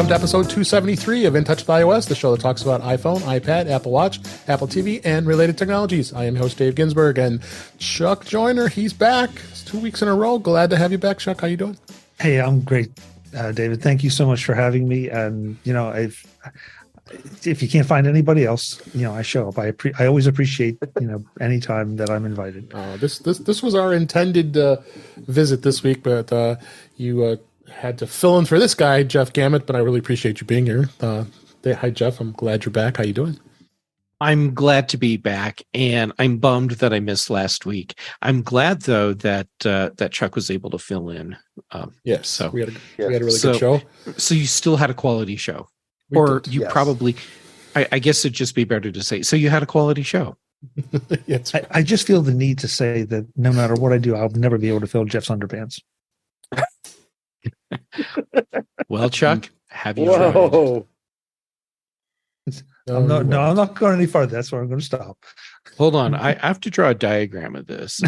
welcome to episode 273 of In Touch with iOS, the show that talks about iPhone, iPad, Apple Watch, Apple TV, and related technologies. I am your host, Dave Ginsburg, and Chuck Joyner, he's back. It's 2 weeks in a row. Glad to have you back, Chuck. How you doing? Hey, I'm great, David. Thank you so much for having me. And, if you can't find anybody else, I show up. I always appreciate, any time that I'm invited. This was our intended visit this week, but you had to fill in for this guy, Jeff Gamet, but I really appreciate you being here. Hi, Jeff. I'm glad you're back. How you doing? I'm glad to be back, and I'm bummed that I missed last week. I'm glad, though, that that Chuck was able to fill in. Yes, so we had a really good show. So you still had a quality show, probably. I guess it'd just be better to say. So you had a quality show. Yes. I just feel the need to say that no matter what I do, I'll never be able to fill Jeff's underpants. Well, Chuck, have you tried? I'm not going any farther. That's where I'm going to stop. Hold on. I have to draw a diagram of this.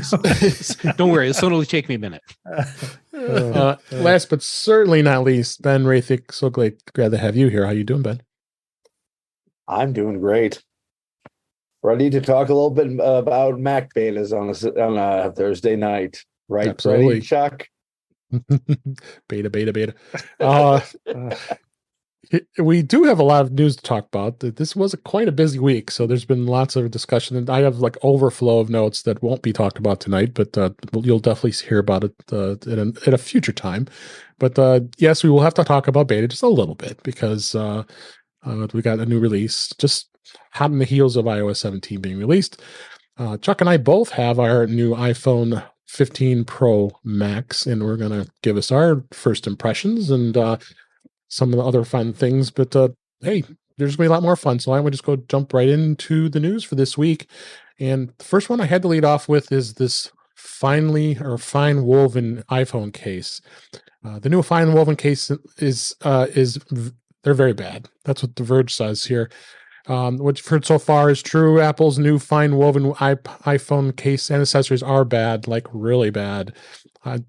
Don't worry. This will only take me a minute. Last but certainly not least, Ben Roethig. So glad to have you here. How you doing, Ben? I'm doing great. Ready to talk a little bit about Mac betas on a Thursday night. Right? Absolutely. Ready, Chuck? Beta. We do have a lot of news to talk about. This was quite a busy week, so there's been lots of discussion. And I have overflow of notes that won't be talked about tonight, but you'll definitely hear about it at a future time. But yes, we will have to talk about beta just a little bit because we got a new release just hot on the heels of iOS 17 being released. Chuck and I both have our new iPhone 15 Pro Max, and we're going to give us our first impressions and some of the other fun things. But hey, there's going to be a lot more fun, so I'm going to just jump right into the news for this week. And the first one I had to lead off with is this Finewoven iPhone case. The new Finewoven case is they're very bad. That's what the Verge says here. What you've heard so far is true. Apple's new Finewoven iPhone case and accessories are bad, like really bad.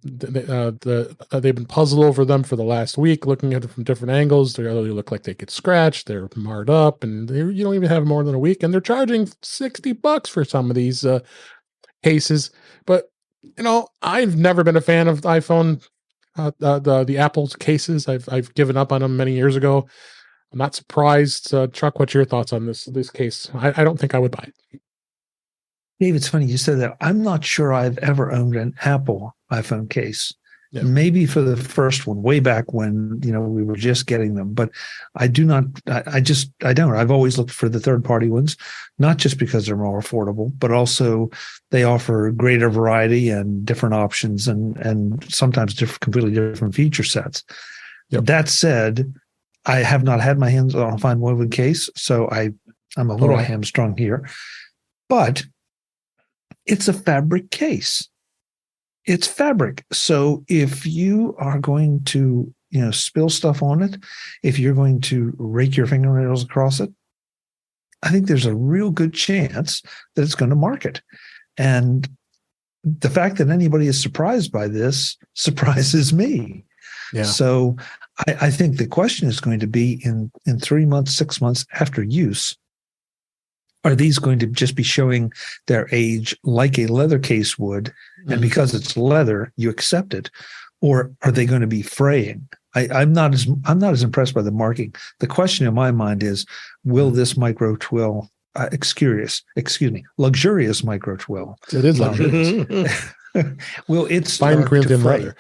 They've been puzzled over them for the last week, looking at it from different angles. They really look like they get scratched. They're marred up, and you don't even have more than a week. And they're charging $60 for some of these cases. But I've never been a fan of the iPhone, the Apple's cases. I've given up on them many years ago. I'm not surprised. Chuck, what's your thoughts on this case? I don't think I would buy it. Dave, it's funny you said that. I'm not sure I've ever owned an Apple iPhone case. Yeah. Maybe for the first one, way back when we were just getting them. But I do not. I don't. I've always looked for the third-party ones, not just because they're more affordable, but also they offer greater variety and different options, and sometimes completely different feature sets. Yep. That said, I have not had my hands on a Finewoven case, so I'm a little hamstrung here. But it's a fabric case. It's fabric. So if you are going to, spill stuff on it, if you're going to rake your fingernails across it, I think there's a real good chance that it's going to mark it. And the fact that anybody is surprised by this surprises me. Yeah. So I think the question is going to be in 3 months, 6 months after use, are these going to just be showing their age like a leather case would? Mm-hmm. And because it's leather, you accept it, or are they going to be fraying? I'm not as impressed by the marking. The question in my mind is, will this micro twill, luxurious micro twill? It is luxurious. Will it start to fray? Leather.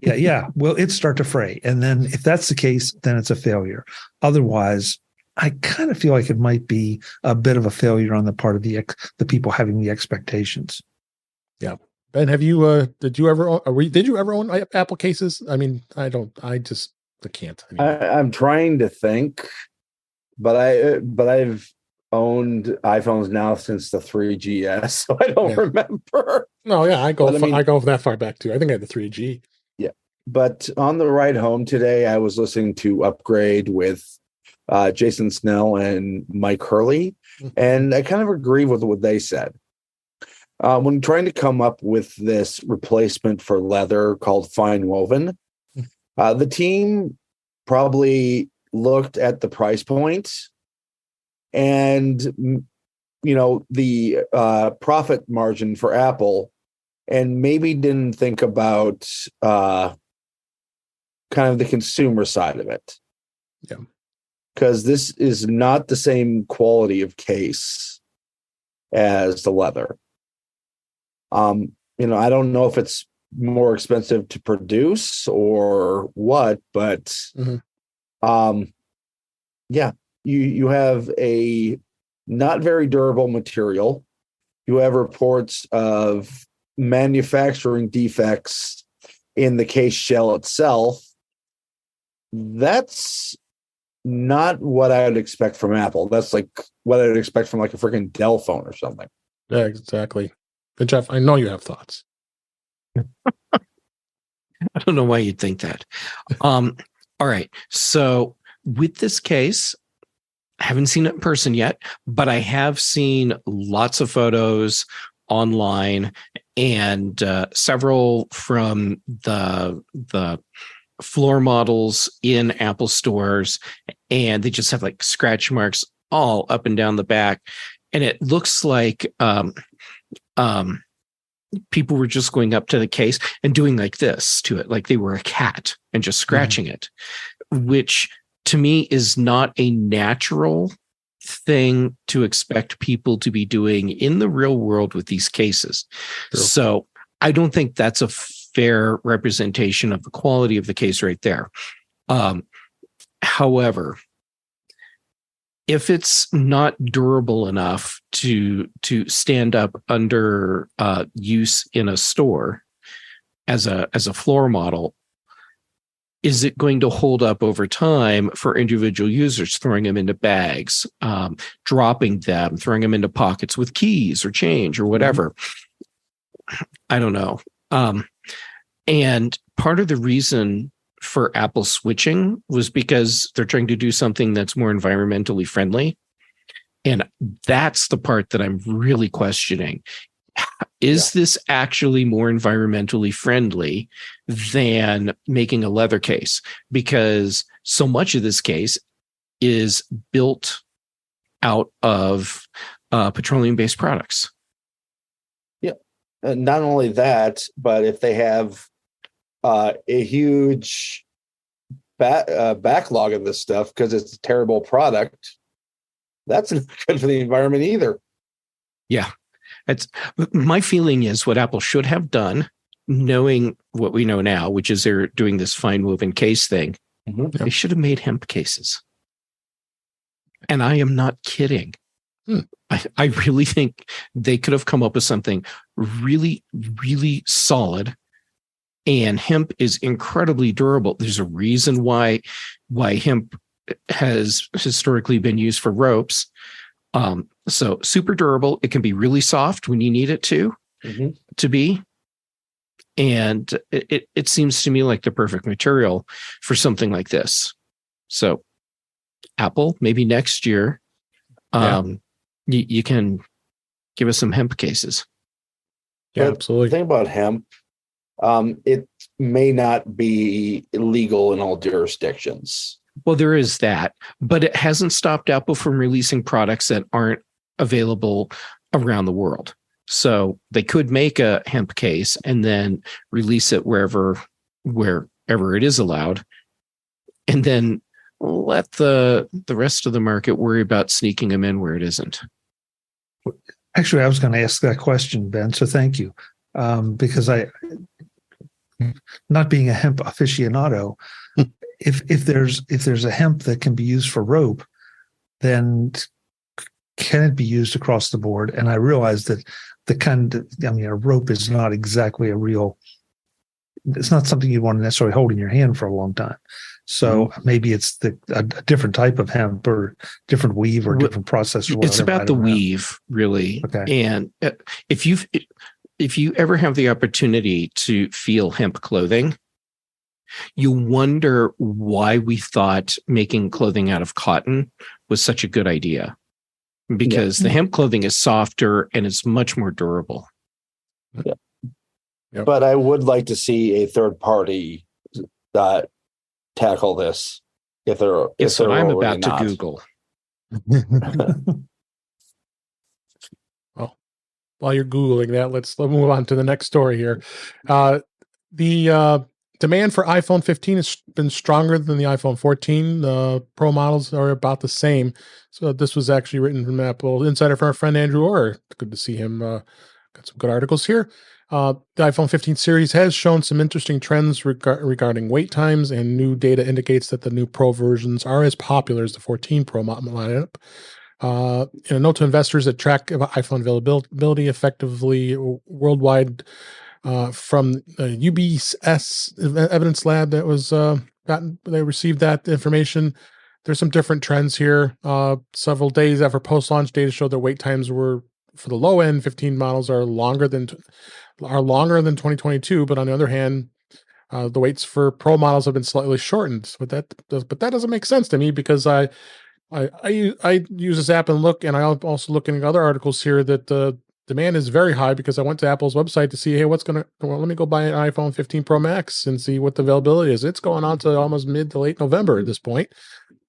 Yeah. Will it start to fray? And then if that's the case, then it's a failure. Otherwise, I kind of feel like it might be a bit of a failure on the part of the people having the expectations. Yeah. Ben, did you ever own Apple cases? I mean, I can't. I'm trying to think, but I've owned iPhones now since the 3GS, so I don't remember. No, yeah, I go that far back too. I think I had the 3G. Yeah. But on the ride home today, I was listening to Upgrade with Jason Snell and Mike Hurley, and I kind of agree with what they said. When trying to come up with this replacement for leather called Finewoven, the team probably looked at the price point and, the profit margin for Apple, and maybe didn't think about kind of the consumer side of it. Yeah. Because this is not the same quality of case as the leather. I don't know if it's more expensive to produce or what, but you have a not very durable material. You have reports of manufacturing defects in the case shell itself. That's not what I would expect from Apple. That's like what I would expect from like a freaking Dell phone or something. Yeah, exactly. But Jeff, I know you have thoughts. I don't know why you'd think that. All right. So with this case, I haven't seen it in person yet, but I have seen lots of photos online and several from the floor models in Apple stores, and they just have like scratch marks all up and down the back. And it looks like people were just going up to the case and doing like this to it, like they were a cat and just scratching it, which to me is not a natural thing to expect people to be doing in the real world with these cases. Sure. So I don't think that's a fair representation of the quality of the case right there. However, if it's not durable enough to stand up under use in a store as a floor model, is it going to hold up over time for individual users, throwing them into bags, dropping them, throwing them into pockets with keys or change or whatever? I don't know. And part of the reason for Apple switching was because they're trying to do something that's more environmentally friendly. And that's the part that I'm really questioning. Is this actually more environmentally friendly than making a leather case? Because so much of this case is built out of petroleum-based products. Yeah. Not only that, but if they have a huge backlog of this stuff because it's a terrible product, that's not good for the environment either. Yeah. It's my feeling is what Apple should have done, knowing what we know now, which is they're doing this Finewoven case thing. They should have made hemp cases. And I am not kidding. I really think they could have come up with something really, really solid. And hemp is incredibly durable. There's a reason why hemp has historically been used for ropes. So super durable. It can be really soft when you need it to be. And it seems to me like the perfect material for something like this. So Apple, maybe next year, you can give us some hemp cases. Yeah, but absolutely. The thing about hemp, it may not be illegal in all jurisdictions. Well, there is that, but it hasn't stopped Apple from releasing products that aren't available around the world. So they could make a hemp case and then release it wherever it is allowed, and then let the rest of the market worry about sneaking them in where it isn't. Actually, I was going to ask that question, Ben, so thank you. Because not being a hemp aficionado, if there's a hemp that can be used for rope, then can it be used across the board? And I realize that a rope is not exactly it's not something you want to necessarily hold in your hand for a long time. So maybe it's a different type of hemp or different weave or different process. Or whatever. It's about the weave, really. Okay. And if you ever have the opportunity to feel hemp clothing, you wonder why we thought making clothing out of cotton was such a good idea. Because the hemp clothing is softer and it's much more durable. Yeah. Yep. But I would like to see a third party tackle this. If they're It's if what they're I'm already about to not. Google. Well, while you're Googling that, let's move on to the next story here. The demand for iPhone 15 has been stronger than the iPhone 14. The Pro models are about the same. So this was actually written from Apple Insider from our friend Andrew Orr. Good to see him. Got some good articles here. The iPhone 15 series has shown some interesting trends regarding wait times, and new data indicates that the new Pro versions are as popular as the 14 Pro lineup. In a note to investors that track iPhone availability effectively worldwide from UBS Evidence Lab that was they received that information. There's some different trends here. Several days after post-launch, data showed that wait times were for the low-end 15 models are longer than 2022. But on the other hand, the waits for Pro models have been slightly shortened. But that doesn't make sense to me because I use this app and look, and I also looking at other articles here that the demand is very high because I went to Apple's website to see, hey, let me go buy an iPhone 15 Pro Max and see what the availability is. It's going on to almost mid to late November at this point,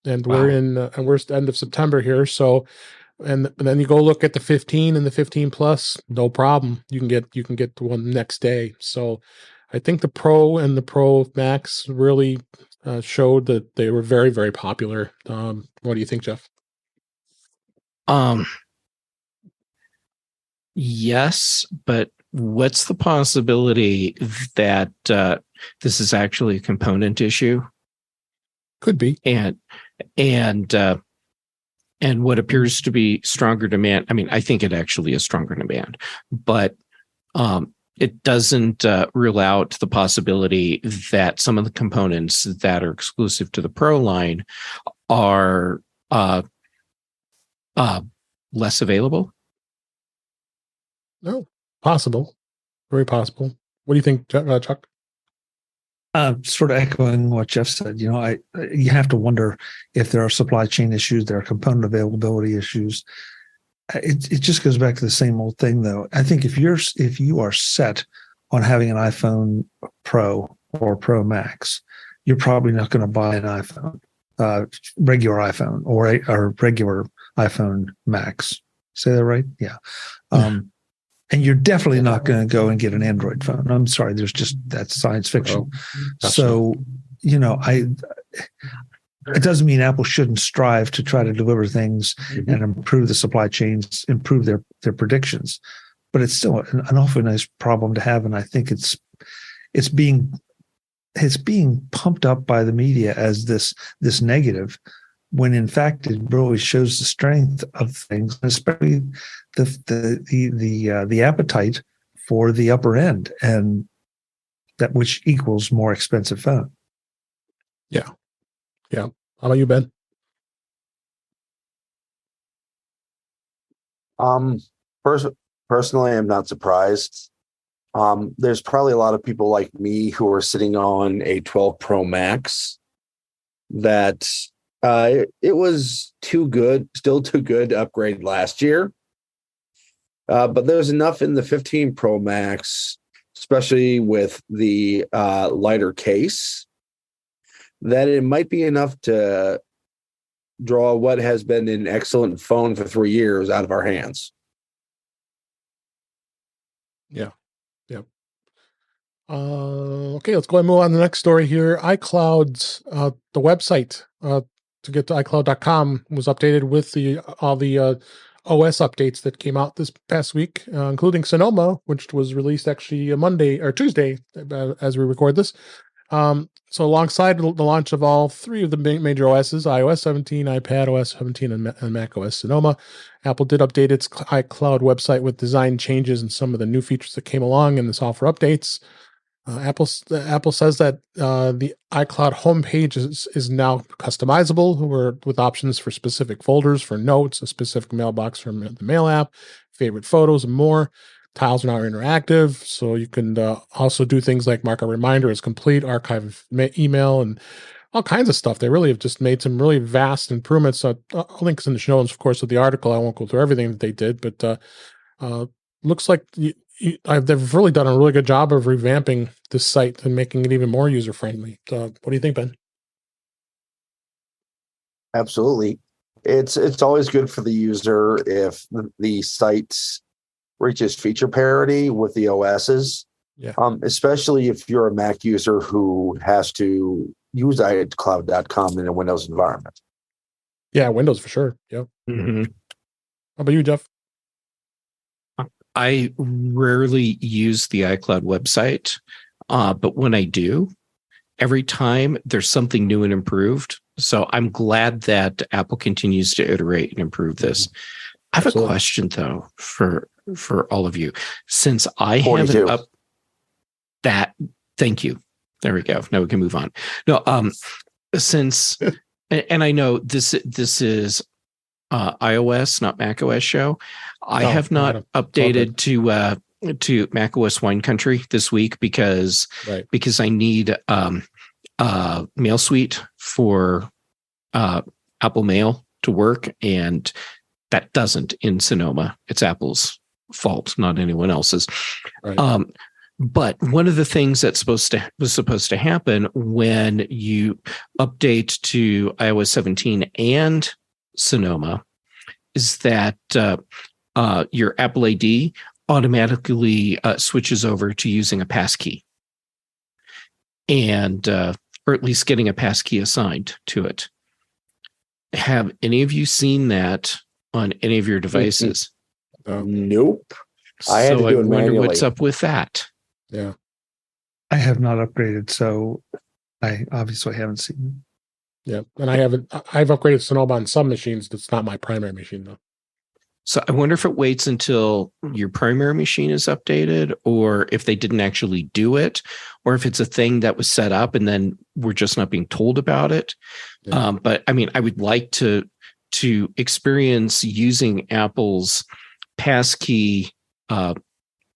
and Wow. we're in we're end of September here. So, and then you go look at the 15 and the 15 Plus, no problem. You can get the one next day. So, I think the Pro and the Pro Max really showed that they were very, very popular. What do you think, Jeff? Yes, but what's the possibility that this is actually a component issue? Could be. And what appears to be stronger demand. I mean, I think it actually is stronger demand, but it doesn't rule out the possibility that some of the components that are exclusive to the Pro line are less available. No, possible. Very possible. What do you think, Chuck? Sort of echoing what Jeff said, you have to wonder if there are supply chain issues, there are component availability issues. It just goes back to the same old thing, though. I think if you are set on having an iPhone Pro or Pro Max, you're probably not going to buy an iPhone, regular iPhone or regular iPhone Max. Say that right? Yeah. And you're definitely not going to go and get an Android phone. I'm sorry, that's science fiction. So, it doesn't mean Apple shouldn't strive to try to deliver things and improve the supply chains, improve their predictions. But it's still an awfully nice problem to have, and I think it's being pumped up by the media as this negative, when in fact it really shows the strength of things, especially the appetite for the upper end, and that which equals more expensive phone. Yeah. How about you, Ben? Personally, I'm not surprised. There's probably a lot of people like me who are sitting on a 12 Pro Max that it was still too good to upgrade last year. But there's enough in the 15 Pro Max, especially with the lighter case, that it might be enough to draw what has been an excellent phone for 3 years out of our hands. Yeah. Okay, let's go ahead and move on to the next story here. iCloud's the website to get to iCloud.com was updated with all the OS updates that came out this past week, including Sonoma, which was released actually a Monday or Tuesday as we record this. So alongside the launch of all three of the major OSs, iOS 17, iPad OS 17, and Mac OS Sonoma, Apple did update its iCloud website with design changes and some of the new features that came along in the software updates. Apple says that the iCloud homepage is now customizable with options for specific folders, for notes, a specific mailbox from the Mail app, favorite photos, and more. Tiles are now interactive, so you can also do things like mark a reminder as complete, archive email, and all kinds of stuff. They really have just made some really vast improvements. Links in the show notes, of course, of the article. I won't go through everything that they did, but looks like they've really done a really good job of revamping this site and making it even more user-friendly. What do you think, Ben? Absolutely. It's always good for the user if the site reaches feature parity with the OSs. Yeah. Especially if you're a Mac user who has to use iCloud.com in a Windows environment. Yeah, Windows for sure. Yep. Mm-hmm. How about you, Jeff? I rarely use the iCloud website, but when I do, every time there's something new and improved. So I'm glad that Apple continues to iterate and improve this. I have Absolutely. a question though for all of you. Since I 42. haven't up that, thank you. There we go. Now we can move on. No, since and I know this is iOS, not macOS show. I have not updated to macOS Wine Country this week because I need Mail Suite for Apple Mail to work, and that doesn't in Sonoma. It's Apple's fault, not anyone else's. Right. But one of the things that's was supposed to happen when you update to iOS 17 and Sonoma is that your Apple ID automatically switches over to using a passkey, and or at least getting a passkey assigned to it. Have any of you seen that on any of your devices? Nope. I had to do it manually. What's up with that. Yeah. I have not upgraded, so I obviously haven't seen it. Yeah. And I've upgraded Sonoma on some machines. That's not my primary machine though. So I wonder if it waits until your primary machine is updated, or if they didn't actually do it, or if it's a thing that was set up and then we're just not being told about it. Yeah. But I mean, I would like to experience using Apple's passkey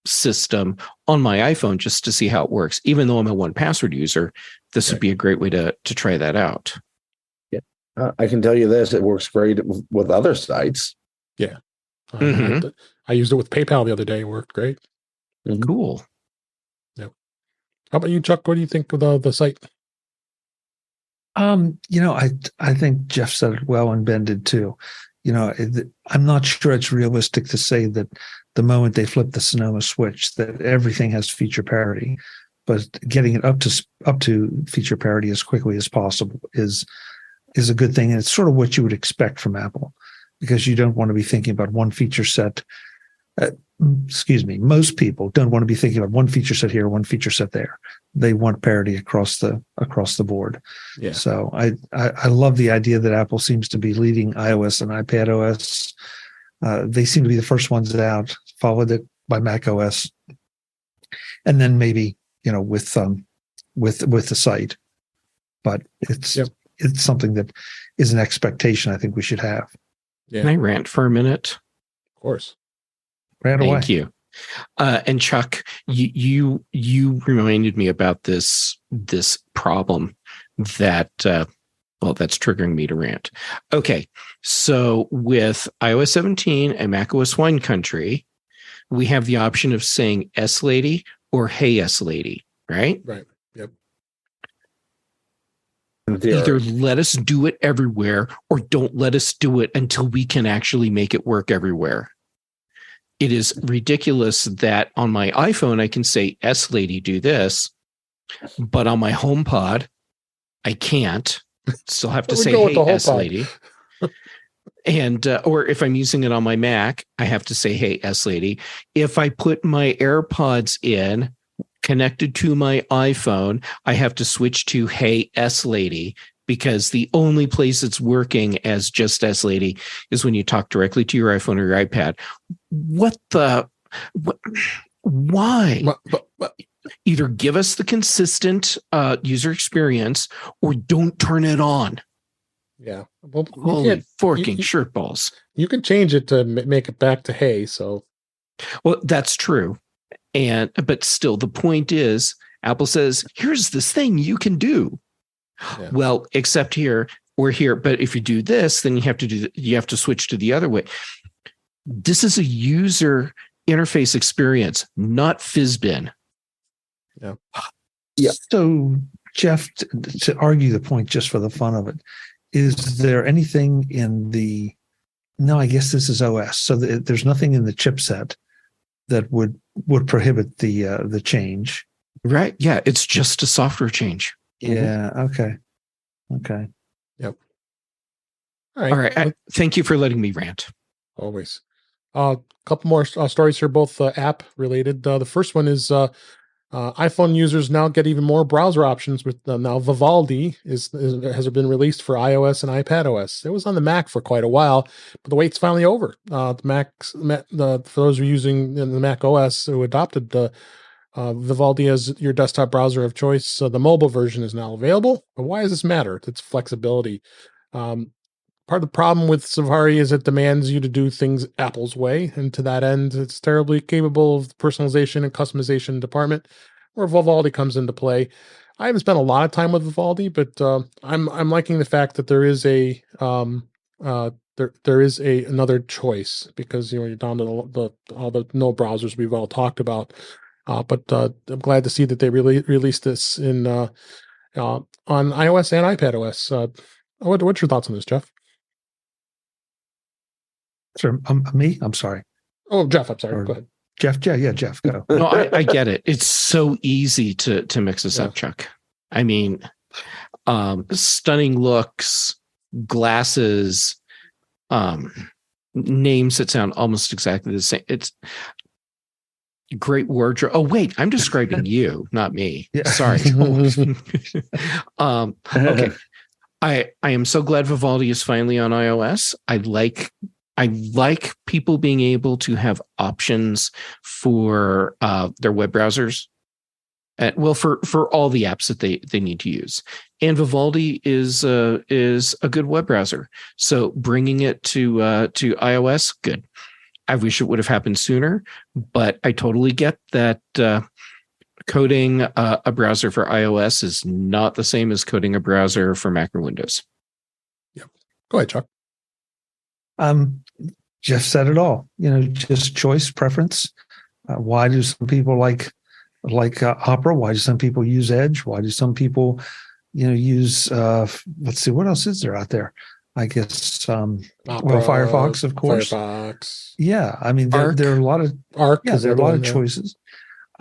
system on my iPhone just to see how it works. Even though I'm a 1Password user, this would be a great way to try that out. Yeah, I can tell you this: it works great with other sites. Yeah. I used it with PayPal the other day. It worked great. Cool. Yeah. How about you, Chuck? What do you think of the site? I think Jeff said it well and Ben did too. I'm not sure it's realistic to say that the moment they flip the Sonoma switch that everything has feature parity, but getting it up to feature parity as quickly as possible is a good thing, and it's sort of what you would expect from Apple, because you don't want to be thinking about one feature set. Most people don't want to be thinking about one feature set here, one feature set there. They want parity across the board. Yeah. So I love the idea that Apple seems to be leading iOS and iPadOS. They seem to be the first ones out, followed by macOS, and then maybe with the site. But it's something that is an expectation I think we should have. Yeah. Can I rant for a minute? Of course. Rant away. Thank you. And Chuck, you reminded me about this problem that that's triggering me to rant. Okay, so with iOS 17 and macOS Wine Country, we have the option of saying S lady or hey S lady, right? Right. Yep. Either let us do it everywhere or don't let us do it until we can actually make it work everywhere. It is ridiculous that on my iPhone, I can say, S lady, do this, but on my HomePod, I can't. Still have to say, hey, S lady. And, or if I'm using it on my Mac, I have to say, hey, S lady. If I put my AirPods in connected to my iPhone, I have to switch to, hey, S lady, because the only place it's working as just S lady is when you talk directly to your iPhone or your iPad. Why? Either give us the consistent user experience or don't turn it on. Yeah. Well, holy forking shirt balls. You can change it to make it back to hey. So, well, that's true. But still, the point is, Apple says, here's this thing you can do. Yeah. Well, except here or here. But if you do this, then you have to switch to the other way. This is a user interface experience, not Fizzbin. Yeah. Yeah. So, Jeff, to argue the point just for the fun of it, is there anything in the? No, I guess this is OS. So there's nothing in the chipset that would prohibit the change. Right. Yeah. It's just a software change. Yeah. Okay. Okay. Yep. All right. Thank you for letting me rant. Always. A couple more stories here, both app related. The first one is iPhone users now get even more browser options with now Vivaldi has been released for iOS and iPadOS. It was on the Mac for quite a while, but the wait's finally over. For those who are using the Mac OS who adopted Vivaldi as your desktop browser of choice, the mobile version is now available. But why does this matter? It's flexibility. Part of the problem with Safari is it demands you to do things Apple's way, and to that end, it's terribly capable of personalization and customization department, where Vivaldi comes into play. I haven't spent a lot of time with Vivaldi, but I'm liking the fact that there is another choice, because you're down to all the no browsers we've all talked about. But I'm glad to see that they released this on iOS and iPadOS. What's your thoughts on this, Jeff? Sure. Me? I'm sorry. Oh, Jeff, I'm sorry. Go ahead. Jeff. Yeah, Jeff, go. No, I get it. It's so easy to mix this up, Chuck. I mean, stunning looks, glasses, names that sound almost exactly the same. It's great wardrobe. Oh, wait, I'm describing you, not me. Yeah. Sorry. Okay. I am so glad Vivaldi is finally on iOS. I like people being able to have options for their web browsers. For all the apps that they need to use. And Vivaldi is a good web browser. So bringing it to iOS, good. I wish it would have happened sooner, but I totally get that coding a browser for iOS is not the same as coding a browser for Mac or Windows. Yeah. Go ahead, Chuck. Jeff said it all. Just choice, preference. Why do some people like Opera? Why do some people use Edge? Why do some people, use? Let's see, what else is there out there? I guess Opera, Firefox, of course. Firefox. Yeah, I mean there are a lot of Arc. Yeah, there are a lot of choices.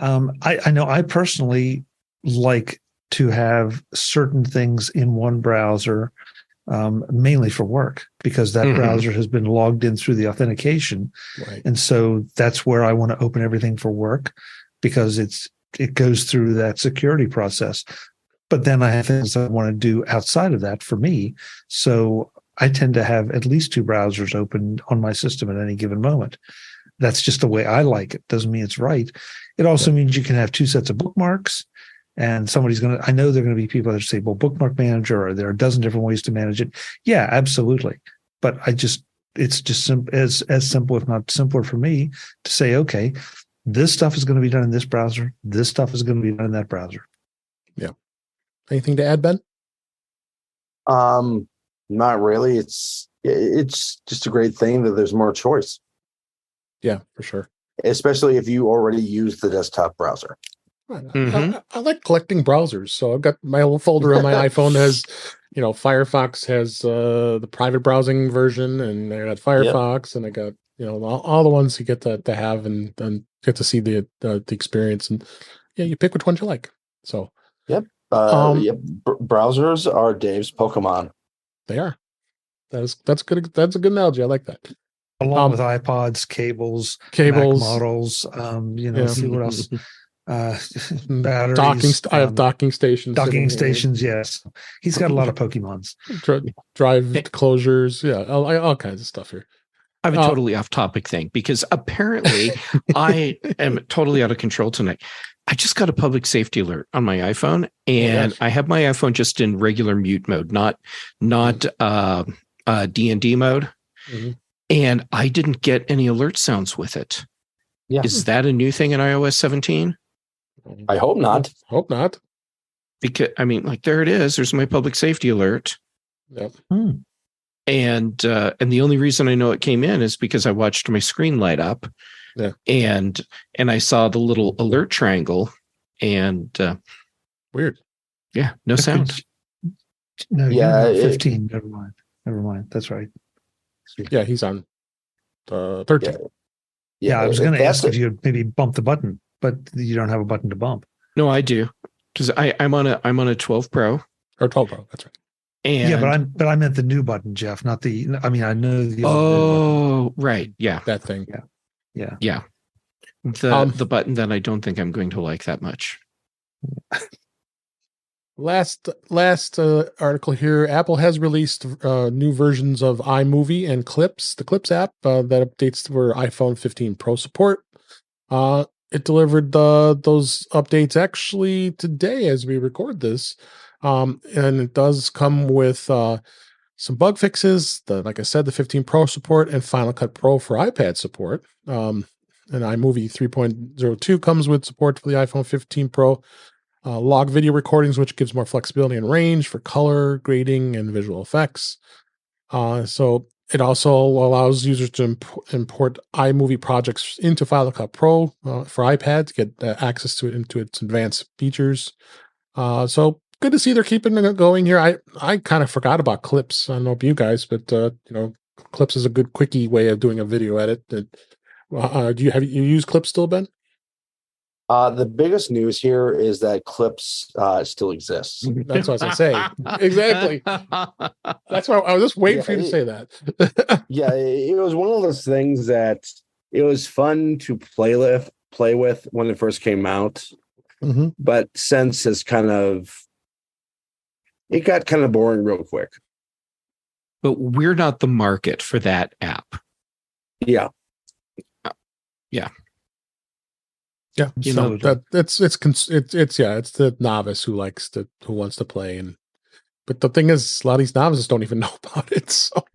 I know I personally like to have certain things in one browser. Mainly for work, because that browser has been logged in through the authentication. Right. And so that's where I want to open everything for work, because it goes through that security process. But then I have things I want to do outside of that for me. So I tend to have at least two browsers open on my system at any given moment. That's just the way I like it. Doesn't mean it's right. It also means you can have two sets of bookmarks. And I know there are going to be people that say, well, bookmark manager, or there are a dozen different ways to manage it. Yeah, absolutely. But it's just as simple, if not simpler for me to say, okay, this stuff is going to be done in this browser. This stuff is going to be done in that browser. Yeah. Anything to add, Ben? Not really. It's just a great thing that there's more choice. Yeah, for sure. Especially if you already use the desktop browser. I like collecting browsers, so I've got my little folder on my iPhone that has, Firefox has the private browsing version, and I got Firefox, and I got all the ones you get to have and get to see the experience, and you pick which ones you like. So browsers are Dave's Pokemon. They are. That's good. That's a good analogy. I like that. Along with iPods, cables, Mac models. See what else. Batteries. I have docking stations. Docking stations, yes. He's got a lot of Pokemons. Drive closures, all kinds of stuff here. I have a totally off-topic thing, because apparently I am totally out of control tonight. I just got a public safety alert on my iPhone, and I have my iPhone just in regular mute mode, not D&D mode. Mm-hmm. And I didn't get any alert sounds with it. Yeah. Is that a new thing in iOS 17? I hope not. Hope not. Because there it is. There's my public safety alert. Yep. And the only reason I know it came in is because I watched my screen light up. Yeah. And I saw the little alert triangle, and weird. Yeah, no sound. No, Yeah, you're not 15. Never mind. Never mind. That's right. Yeah, he's on 13. Yeah, I was going to that's ask if you'd maybe bump the button, but you don't have a button to bump. No, I do, because I'm on a 12 Pro. Or 12 Pro, that's right. And Yeah, but I meant the new button, Jeff, not the. I mean, I know the old oh, right, yeah, That thing. Yeah. the button that I don't think I'm going to like that much. Last article here. Apple has released new versions of iMovie and Clips, the Clips app that updates for iPhone 15 Pro support. It delivered those updates actually today as we record this, and it does come with some bug fixes. Like I said, the 15 Pro support and Final Cut Pro for iPad support. And iMovie 3.02 comes with support for the iPhone 15 Pro. Log video recordings, which gives more flexibility and range for color grading and visual effects. So it also allows users to import iMovie projects into Final Cut Pro for iPad to get access to it into its advanced features. So good to see they're keeping it going here. I kind of forgot about Clips. I don't know about you guys, but Clips is a good quickie way of doing a video edit. Do you use Clips still, Ben? The biggest news here is that Clips still exists. That's what I was going to say. Exactly. That's why I was just waiting for you to say that. Yeah, it was one of those things that it was fun to play with when it first came out, but since it got kind of boring real quick. But we're not the market for that app. Yeah. Yeah, so it's the novice who wants to play, but the thing is, a lot of these novices don't even know about it. So,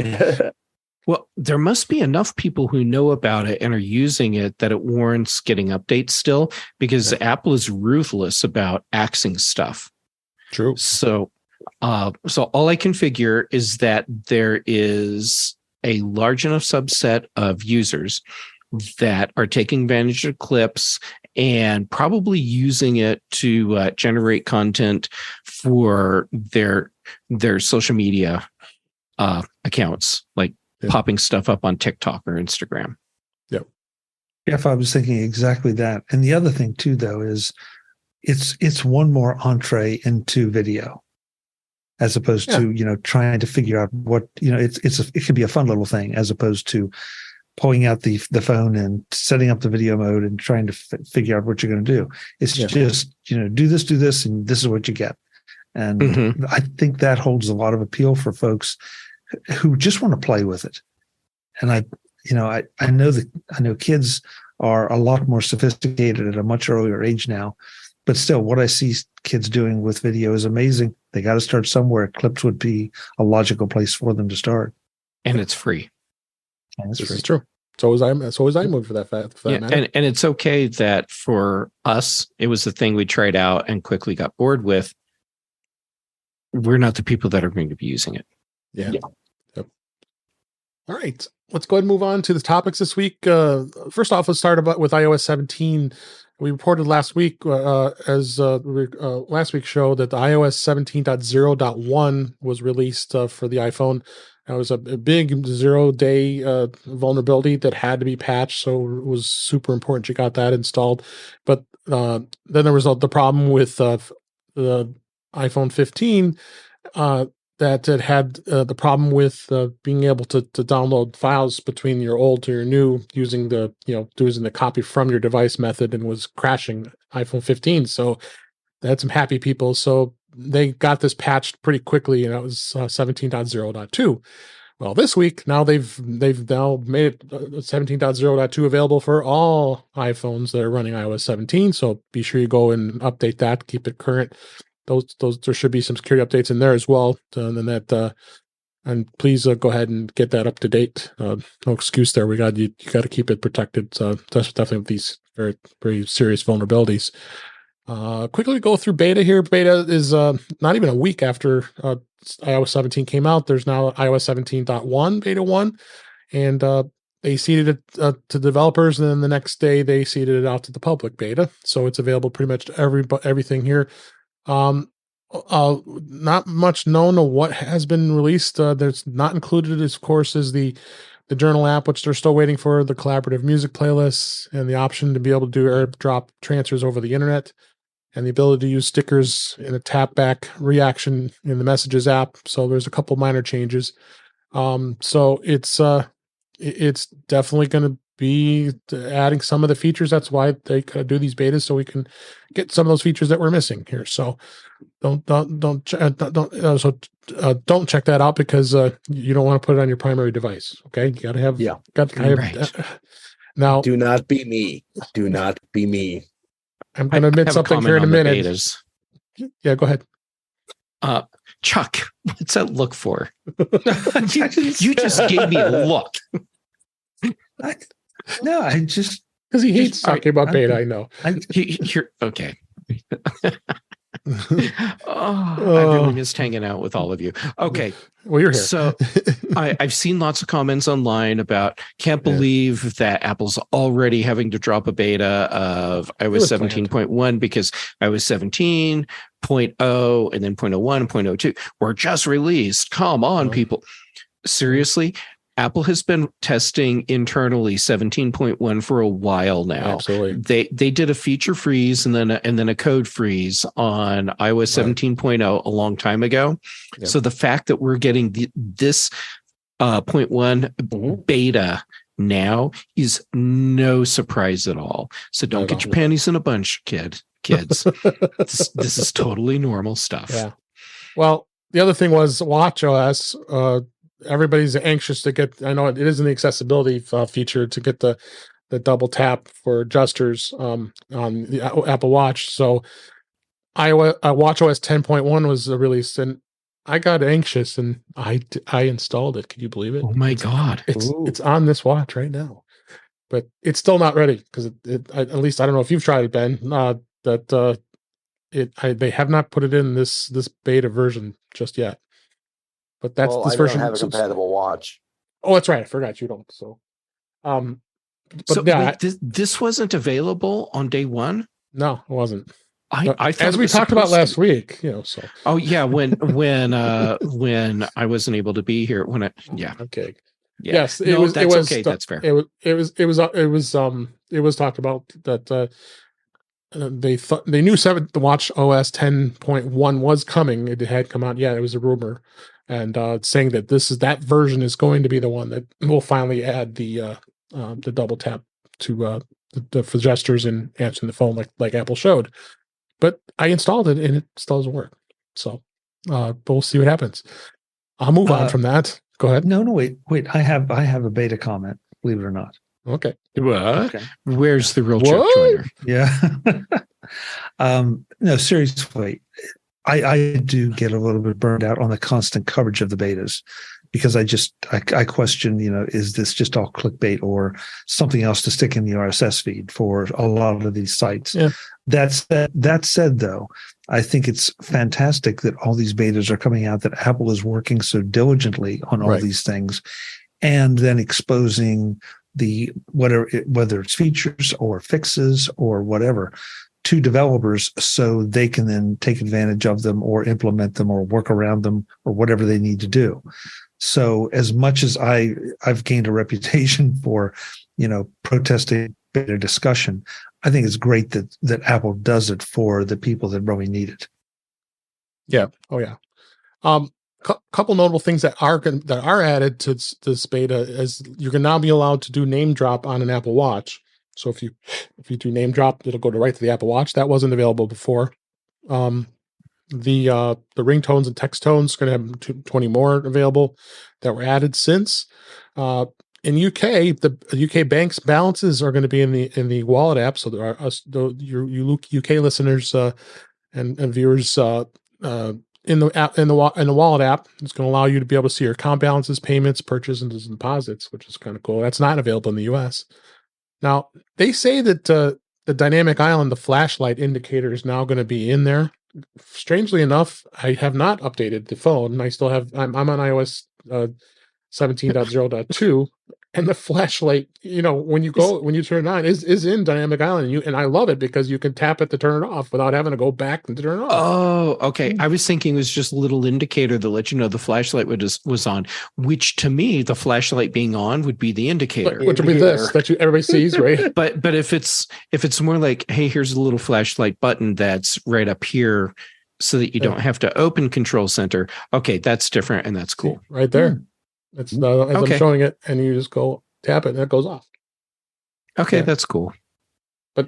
well, there must be enough people who know about it and are using it that it warrants getting updates still, because Apple is ruthless about axing stuff. True. So all I can figure is that there is a large enough subset of users that are taking advantage of Clips and probably using it to generate content for their social media accounts, like popping stuff up on TikTok or Instagram. Yep. Jeff, I was thinking exactly that. And the other thing too, though, is it's one more entree into video, as opposed to trying to figure out what it can be a fun little thing, as opposed to pulling out the phone and setting up the video mode and trying to figure out what you're going to do. It's just, do this, and this is what you get. And I think that holds a lot of appeal for folks who just want to play with it. And I know kids are a lot more sophisticated at a much earlier age now, but still what I see kids doing with video is amazing. They got to start somewhere. Clips would be a logical place for them to start. And it's free. This is true. So is iMovie for that matter. And it's okay that for us, it was the thing we tried out and quickly got bored with. We're not the people that are going to be using it. Yeah. Yep. All right. Let's go ahead and move on to the topics this week. First off, let's start with iOS 17. We reported last week, last week's show, that the iOS 17.0.1 was released for the iPhone. It was a big 0-day vulnerability that had to be patched, so it was super important you got that installed. But then there was the problem with the iPhone 15 that it had the problem with being able to download files between your old to your new using the copy from your device method, and was crashing iPhone 15. So they had some happy people. So they got this patched pretty quickly, and it was 17.0.2. Well, this week now they've now made it 17.0.2 available for all iPhones that are running iOS 17. So be sure you go and update that, keep it current. Those there should be some security updates in there as well. And please go ahead and get that up to date. No excuse there. You got to keep it protected. So that's definitely with these very, very serious vulnerabilities. Quickly go through beta here. Beta is not even a week after iOS 17 came out. There's now iOS 17.1 beta 1, and they seeded it to developers, and then the next day they seeded it out to the public beta. So it's available pretty much to everything here. Not much known of what has been released. There's not included, of course, is the journal app, which they're still waiting for, the collaborative music playlists, and the option to be able to do AirDrop transfers over the internet, and the ability to use stickers in a tap back reaction in the Messages app. So there's a couple minor changes. So it's definitely going to be adding some of the features. That's why they do these betas, so we can get some of those features that we're missing here. So don't check that out, because you don't want to put it on your primary device. Okay, you got to have now. Do not be me. Do not be me. I'm going to admit something here in a minute. Yeah, go ahead. Chuck, what's that look for? you just gave me a look. I just because he hates talking about beta. I know. Okay. I really missed hanging out with all of you. Okay. Well, you're here. So I've seen lots of comments online about can't believe that Apple's already having to drop a beta of iOS 17.1 because iOS 17.0 and then 0.01 and 0.02 were just released. Come on, people. Seriously? Apple has been testing internally 17.1 for a while now. Absolutely. They did a feature freeze and then a code freeze on iOS 17.0 a long time ago. Yep. So the fact that we're getting this 0.1 beta now is no surprise at all. So don't get your panties in a bunch, kids. This is totally normal stuff. Yeah. Well, the other thing was WatchOS. Everybody's anxious to get. I know it is in the accessibility feature to get the double tap for adjusters on the Apple Watch. So WatchOS 10.1 was released, and I got anxious and I installed it. Can you believe it? Oh my God! It's on this watch right now, but it's still not ready because at least I don't know if you've tried it, Ben. They have not put it in this beta version just yet. But that's this version. I don't have a compatible watch. Oh, that's right. I forgot you don't. So, this wasn't available on day one. No, it wasn't. I thought as we talked about last week, so. Oh yeah, when I wasn't able to be here Okay. Yeah. Yes, it was. Okay. That's fair. It was talked about that. They knew the Watch OS 10.1 was coming. It had come out. Yeah, it was a rumor, and saying that that version is going to be the one that will finally add the double tap to the for gestures and answering the phone like Apple showed. But I installed it and it still doesn't work. So we'll see what happens. I'll move on from that. Go ahead. No, wait. I have a beta comment. Believe it or not. Okay. What? Okay. Where's the real Chuck Joyner? Yeah. No, seriously. I do get a little bit burned out on the constant coverage of the betas because I question, is this just all clickbait or something else to stick in the RSS feed for a lot of these sites? Yeah. That said, though, I think it's fantastic that all these betas are coming out, that Apple is working so diligently on all these things, and then exposing whether it's features or fixes or whatever to developers so they can then take advantage of them or implement them or work around them or whatever they need to do. So as much as I've gained a reputation for, protesting beta discussion, I think it's great that Apple does it for the people that really need it. Yeah. Oh yeah. Couple notable things that are added to this beta is you can now be allowed to do name drop on an Apple Watch. So if you do name drop, it'll go right to the Apple Watch. That wasn't available before. The ringtones and text tones are going to have 20 more available that were added since. In UK, the UK banks balances are going to be in the wallet app. So there are your UK listeners and viewers in the wallet app. It's going to allow you to be able to see your account balances, payments, purchases, and deposits, which is kind of cool. That's not available in the US. Now, they say that the dynamic island, the flashlight indicator, is now going to be in there. Strangely enough, I have not updated the phone. I still have. I'm on iOS 17.0.2, and the flashlight, when you turn it on, is in dynamic island, and I love it because you can tap it to turn it off without having to go back and turn it off. Oh, okay. I was thinking it was just a little indicator that let you know the flashlight was on, which to me, the flashlight being on would be the indicator. Which would be this that everybody sees, right? But if it's more like, hey, here's a little flashlight button that's right up here, so that you don't have to open Control Center. Okay, that's different, and that's cool. Right there. It's as I'm showing it, and you just go tap it, and it goes off. Okay, that's cool. But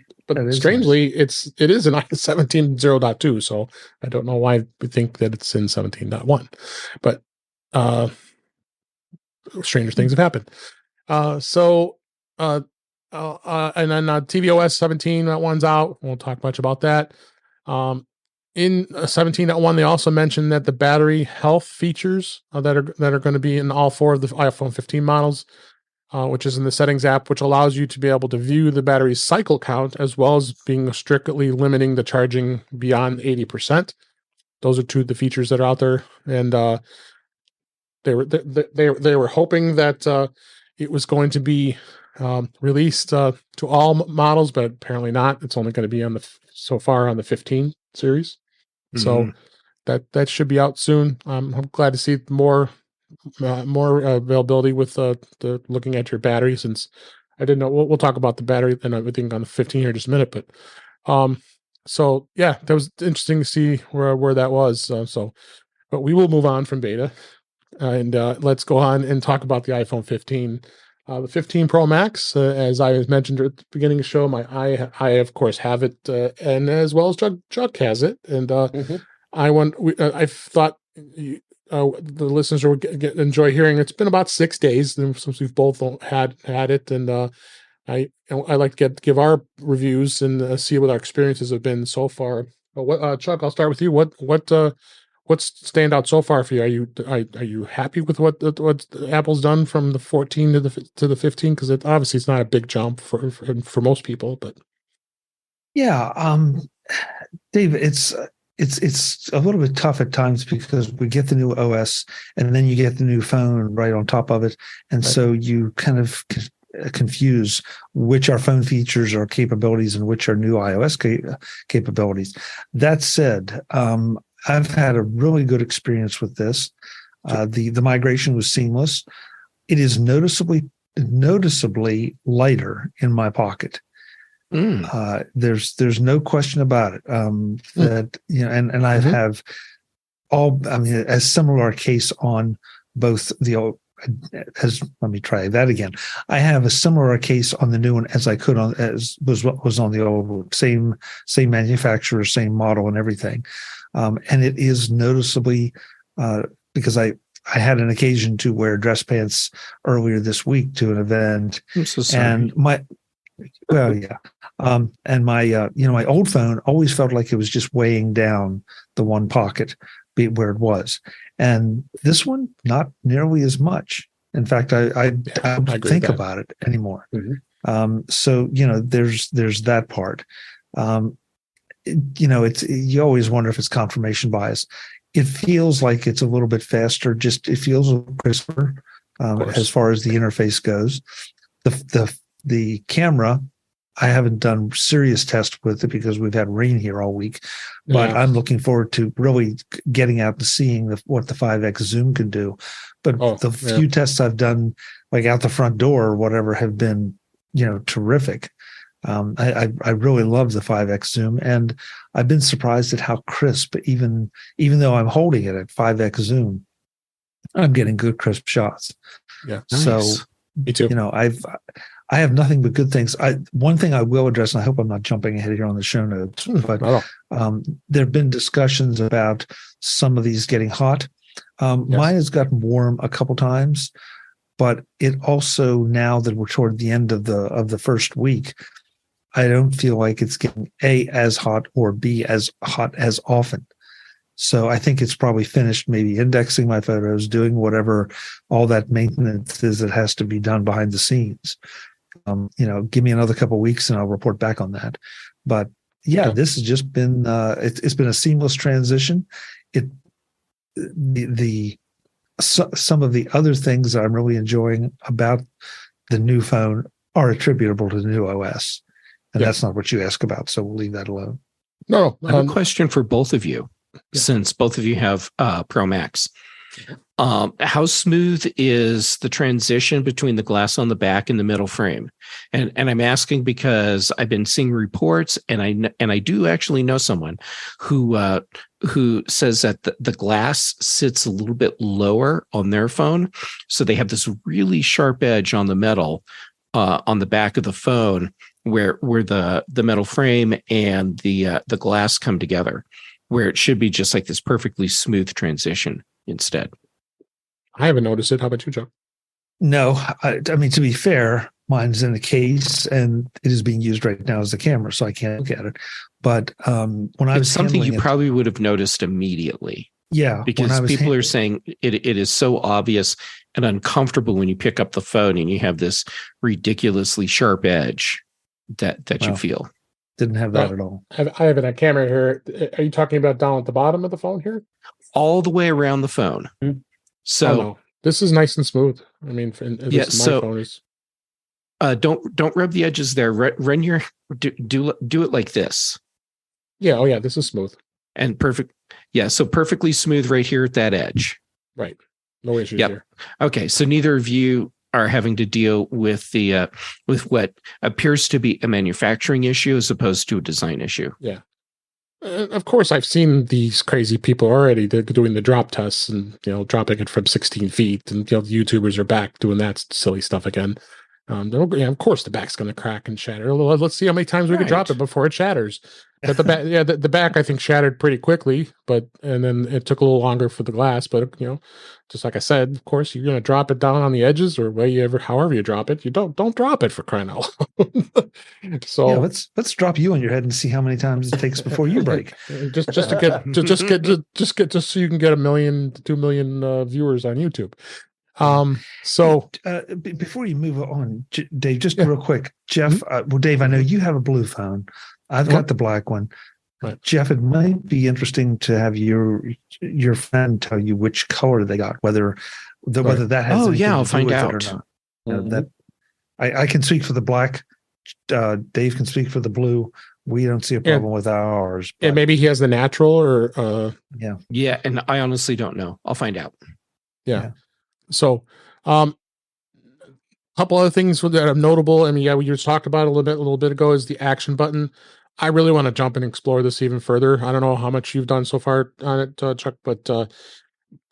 strangely, nice. It is in 17.0.2, so I don't know why we think that it's in 17.1. But stranger things have happened. And then tvOS 17.1's out. Won't talk much about that. In 17.1, they also mentioned that the battery health features that are going to be in all 4 of the iPhone 15 models, which is in the settings app, which allows you to be able to view the battery's cycle count, as well as being strictly limiting the charging beyond 80%. Those are 2 of the features that are out there, and they were hoping that it was going to be released to all models, but apparently not. It's only going to be on the 15 series. So that should be out soon. I'm glad to see more availability with the looking at your battery, since I didn't know. We'll talk about the battery and everything on the 15 here in just a minute. But so yeah, that was interesting to see where that was. But we will move on from beta and let's go on and talk about the iPhone 15. The 15 Pro Max, as I mentioned at the beginning of the show, I of course have it, and as well as Chuck has it, and I thought the listeners would enjoy hearing. It's been about 6 days since we've both had it, and I like to give our reviews and see what our experiences have been so far. Chuck, I'll start with you. What's stand out so far for you? Are you happy with what Apple's done from the 14 to the 15? Because obviously it's not a big jump for most people, but yeah, Dave, it's a little bit tough at times because we get the new OS and then you get the new phone right on top of it, and so you kind of confuse which are phone features or capabilities and which are new iOS capabilities. That said, I've had a really good experience with this. The migration was seamless. It is noticeably lighter in my pocket. There's no question about it. That and I have a similar case on both the old. Let me try that again. I have a similar case on the new one as I could on as was on the old one. Same manufacturer, same model, and everything. And it is noticeably because I had an occasion to wear dress pants earlier this week to an event. I'm so sorry. And my old phone always felt like it was just weighing down the one pocket where it was, and this one not nearly as much. In fact, I don't think about it anymore. So there's that part. It's you always wonder if it's confirmation bias. It feels like it's a little bit faster. It feels a little crisper as far as the interface goes. The camera, I haven't done serious tests with it because we've had rain here all week, but I'm looking forward to really getting out and seeing what the 5x zoom can do. But few tests I've done, like out the front door or whatever, have been terrific. I really love the 5x zoom, and I've been surprised at how crisp, even though I'm holding it at 5x zoom, I'm getting good crisp shots. Yeah, nice. So me too. I have nothing but good things. One thing I will address, and I hope I'm not jumping ahead here on the show notes, but there have been discussions about some of these getting hot. Mine has gotten warm a couple times, but it also, now that we're toward the end of the first week, I don't feel like it's getting A, as hot, or B, as hot as often. So I think it's probably finished maybe indexing my photos, doing whatever all that maintenance is that has to be done behind the scenes. Give me another couple of weeks and I'll report back on that. But this has just been it's been a seamless transition. Some of the other things that I'm really enjoying about the new phone are attributable to the new OS. And Yeah. that's not what you ask about. So we'll leave that alone. No, I have a question for both of you, since both of you have Pro Max. How smooth is the transition between the glass on the back and the middle frame? And I'm asking because I've been seeing reports, and I do actually know someone who says that the glass sits a little bit lower on their phone, so they have this really sharp edge on the metal on the back of the phone, where the metal frame and the glass come together, where it should be just like this perfectly smooth transition instead. I haven't noticed it. How about you, Joe? No, I mean, to be fair, mine's in the case and it is being used right now as a camera, so I can't look at it. But when I was It's something you handling it, probably would have noticed immediately. yeah, Because people are saying it is so obvious and uncomfortable when you pick up the phone and you have this ridiculously sharp edge that you feel. didn't have that at all. I have it on camera here. Are you talking about down at the bottom of the phone here? All the way around the phone. Mm-hmm. So no. This is nice and smooth. I mean, my phone is. Don't rub the edges there. Run your do it like this. Yeah. Oh yeah. This is smooth and perfect. Yeah. So perfectly smooth right here at that edge. Right. No issues here. Okay. So neither of you are having to deal with the with what appears to be a manufacturing issue as opposed to a design issue. Yeah. Of course, I've seen these crazy people already doing the drop tests and dropping it from 16 feet, and the YouTubers are back doing that silly stuff again. Of course, the back's going to crack and shatter. Let's see how many times we can drop it before it shatters. But the back, the back I think shattered pretty quickly, and then it took a little longer for the glass. But just like I said, of course, you're going to drop it down on the edges or however you drop it. You don't drop it, for crying out loud. So yeah, let's drop you on your head and see how many times it takes before you break. just so you can get 1 million to 2 million viewers on YouTube. So before you move on, Dave, just real quick, Jeff. Dave, I know you have a blue phone. I've got the black one. Right. Jeff, it might be interesting to have your friend tell you which color they got, whether that has. Oh yeah, I'll find out. Or not. That I can speak for the black. Dave can speak for the blue. We don't see a problem with ours. Yeah, maybe he has the natural or yeah, and I honestly don't know. I'll find out. Yeah. So, a couple other things that are notable. I mean, we just talked about a little bit ago is the action button. I really want to jump and explore this even further. I don't know how much you've done so far on it, Chuck, but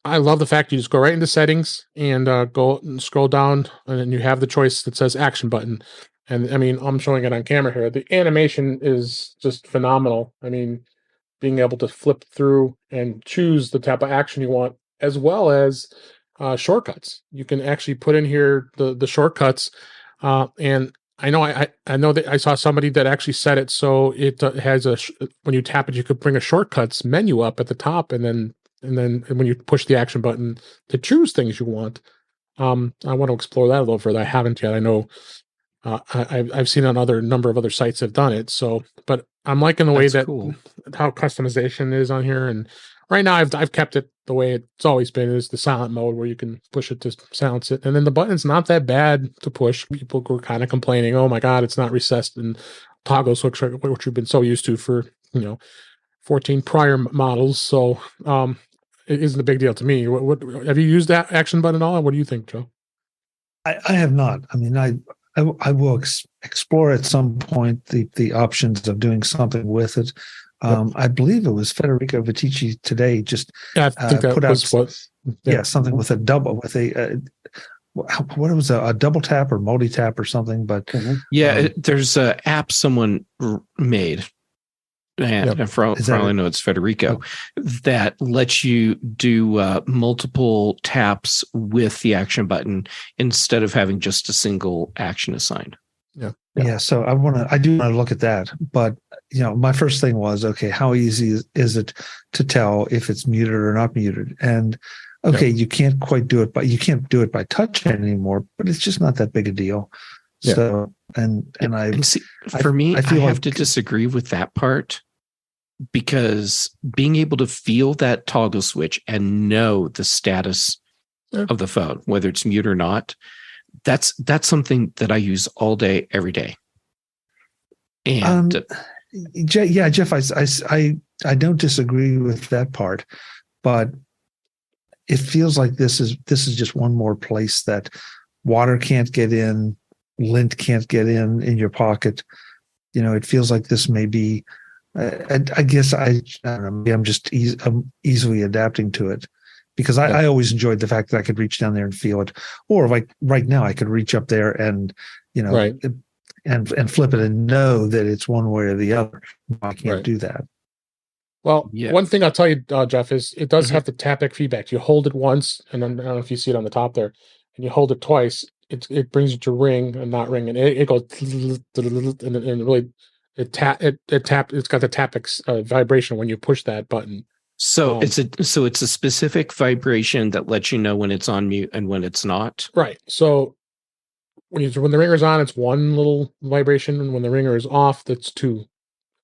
I love the fact you just go right into settings and go and scroll down, and then you have the choice that says action button. And I mean, I'm showing it on camera here. The animation is just phenomenal. I mean, being able to flip through and choose the type of action you want, as well as shortcuts. You can actually put in here the shortcuts, and I know I know that I saw somebody that actually set it so it has when you tap it, you could bring a shortcuts menu up at the top, and then when you push the action button to choose things you want. I want to explore that a little further. I haven't yet. I know I've seen on number of other sites have done it. So, but I'm liking the way that how customization is on here, and right now I've kept it the way it's always been, is the silent mode where you can push it to silence it. And then the button's not that bad to push. People were kind of complaining, oh my God, it's not recessed and toggle switch, which we've been so used to for, 14 prior models. So it isn't a big deal to me. What have you used that action button at all? What do you think, Joe? I have not. I mean, I will explore at some point the options of doing something with it. I believe it was Federico Viticci today just I think that put was out something with a double what was a double tap or multi tap or something. But there's an app someone made, and for all I know, it's Federico, that lets you do multiple taps with the action button instead of having just a single action assigned. Yeah. So I do want to look at that, but my first thing was, okay, how easy is it to tell if it's muted or not muted? And you can't quite do it, but you can't do it by touch anymore, but it's just not that big a deal. Yeah. So, for me, I have to disagree with that part, because being able to feel that toggle switch and know the status of the phone, whether it's mute or not, that's something that I use all day, every day. And yeah, Jeff, I don't disagree with that part, but it feels like this is just one more place that water can't get in, lint can't get in your pocket. It feels like this may be. I guess I don't know. Maybe I'm just I'm easily adapting to it, because I always enjoyed the fact that I could reach down there and feel it, or like right now I could reach up there and Right. and flip it and know that it's one way or the other. I can't do that. Well, one thing I'll tell you, Jeff, is it does Mhm. have the taptic feedback. You hold it once, and then I don't know if you see it on the top there, and you hold it twice. It brings you to ring and not ring, and it goes and really it's got the taptic vibration when you push that button. So it's a specific vibration that lets you know when it's on mute and when it's not. Right. So when the ringer's on, it's one little vibration, and when the ringer is off, that's two. It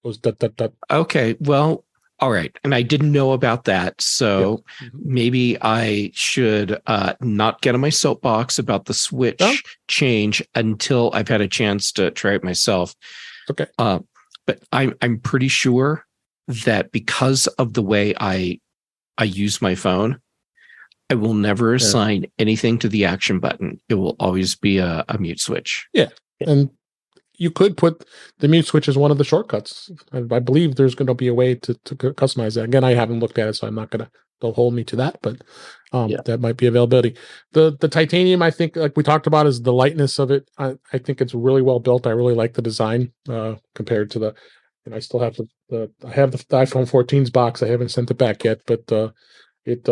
goes dut dut dut. Okay. Well, all right. And I didn't know about that. So maybe I should not get on my soapbox about the switch change until I've had a chance to try it myself. Okay. But I'm pretty sure that because of the way I use my phone, I will never assign anything to the action button. It will always be a mute switch. Yeah. And you could put the mute switch as one of the shortcuts. I believe there's going to be a way to customize that. Again, I haven't looked at it, so I'm not going to, don't hold me to that, but that might be availability. The titanium, I think, like we talked about, is the lightness of it. I think it's really well built. I really like the design compared to and I still have the iPhone 14's box. I haven't sent it back yet, but it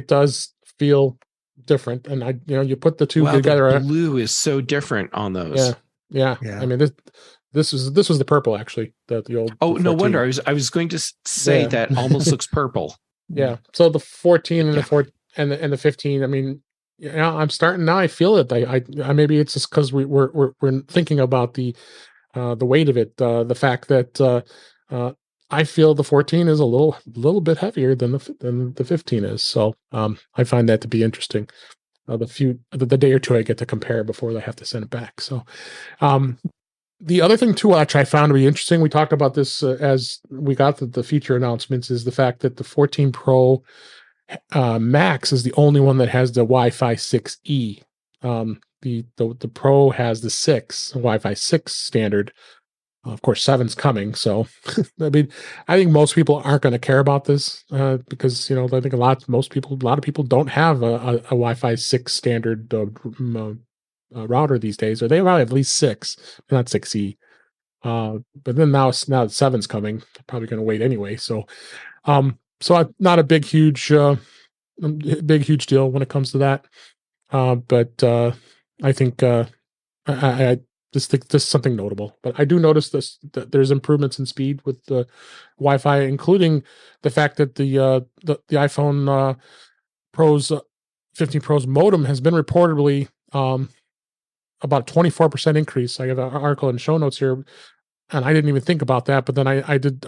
does feel different, and you put the two together. The blue is so different on those. Yeah. I mean, this was the purple, actually. The old. Oh, no wonder. I was going to say that almost looks purple. Yeah. So the 14 and the 15. I mean, I'm starting now. I feel it. I maybe it's just because we're thinking about the weight of it. The fact that I feel the 14 is a little bit heavier than the 15 is. So I find that to be interesting. The day or two I get to compare before I have to send it back. So the other thing too, which I found to be interesting, we talked about this as we got the feature announcements, is the fact that the 14 Pro Max is the only one that has the Wi-Fi 6E. The Pro has the 6 Wi-Fi 6 standard. Of course, 7's coming. So, I mean, I think most people aren't going to care about this because I think a lot of people don't have a Wi-Fi 6 standard router these days, or they probably have at least 6, not 6E. But then now that 7's coming, they're probably going to wait anyway. So, not a big huge deal when it comes to that. But I think I just think this is something notable. But I do notice that there's improvements in speed with the Wi-Fi, including the fact that the iPhone Pro's 15 Pro's modem has been reportedly about 24% increase. I have an article in show notes here, and I didn't even think about that. But then I did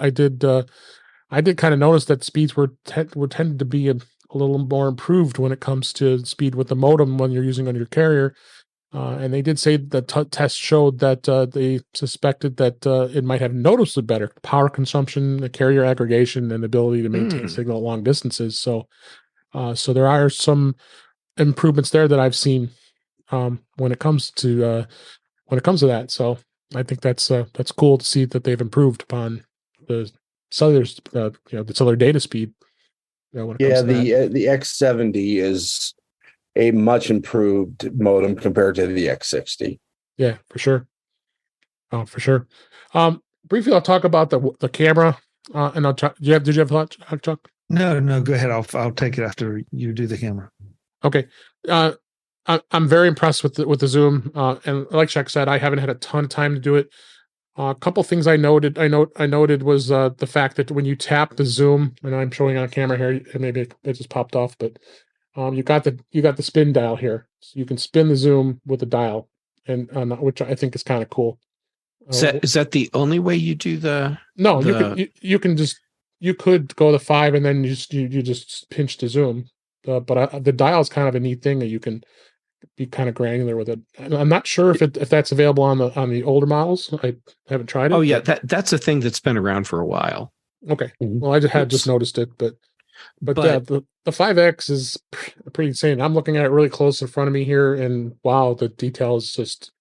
kind of notice that speeds were tended to be a little more improved when it comes to speed with the modem when you're using on your carrier. And they did say the test showed that they suspected that it might have noticeably better power consumption, the carrier aggregation, and ability to maintain signal at long distances. So there are some improvements there that I've seen when it comes to that. So I think that's cool to see that they've improved upon the cellular the cellular data speed. When it comes to the X70 is a much improved modem compared to the X60. Yeah, for sure. Oh, for sure. Briefly, I'll talk about the camera. And I'll did you have a thought, Chuck? No, go ahead. I'll take it after you do the camera. Okay. I'm very impressed with the zoom. And like Chuck said, I haven't had a ton of time to do it. A couple things I noted was the fact that when you tap the zoom, and I'm showing on camera here, and maybe it just popped off, but you got the spin dial here, so you can spin the zoom with the dial, and which I think is kind of cool. Is that the only way you do the? No, you could go to 5 and then you just pinch the zoom, but the dial is kind of a neat thing that you can be kind of granular with it. And I'm not sure if that's available on the older models. I haven't tried it. Oh yeah, that's a thing that's been around for a while. Okay. Well, I just noticed it, but yeah, the 5X is pretty insane. I'm looking at it really close in front of me here, and wow, the detail is just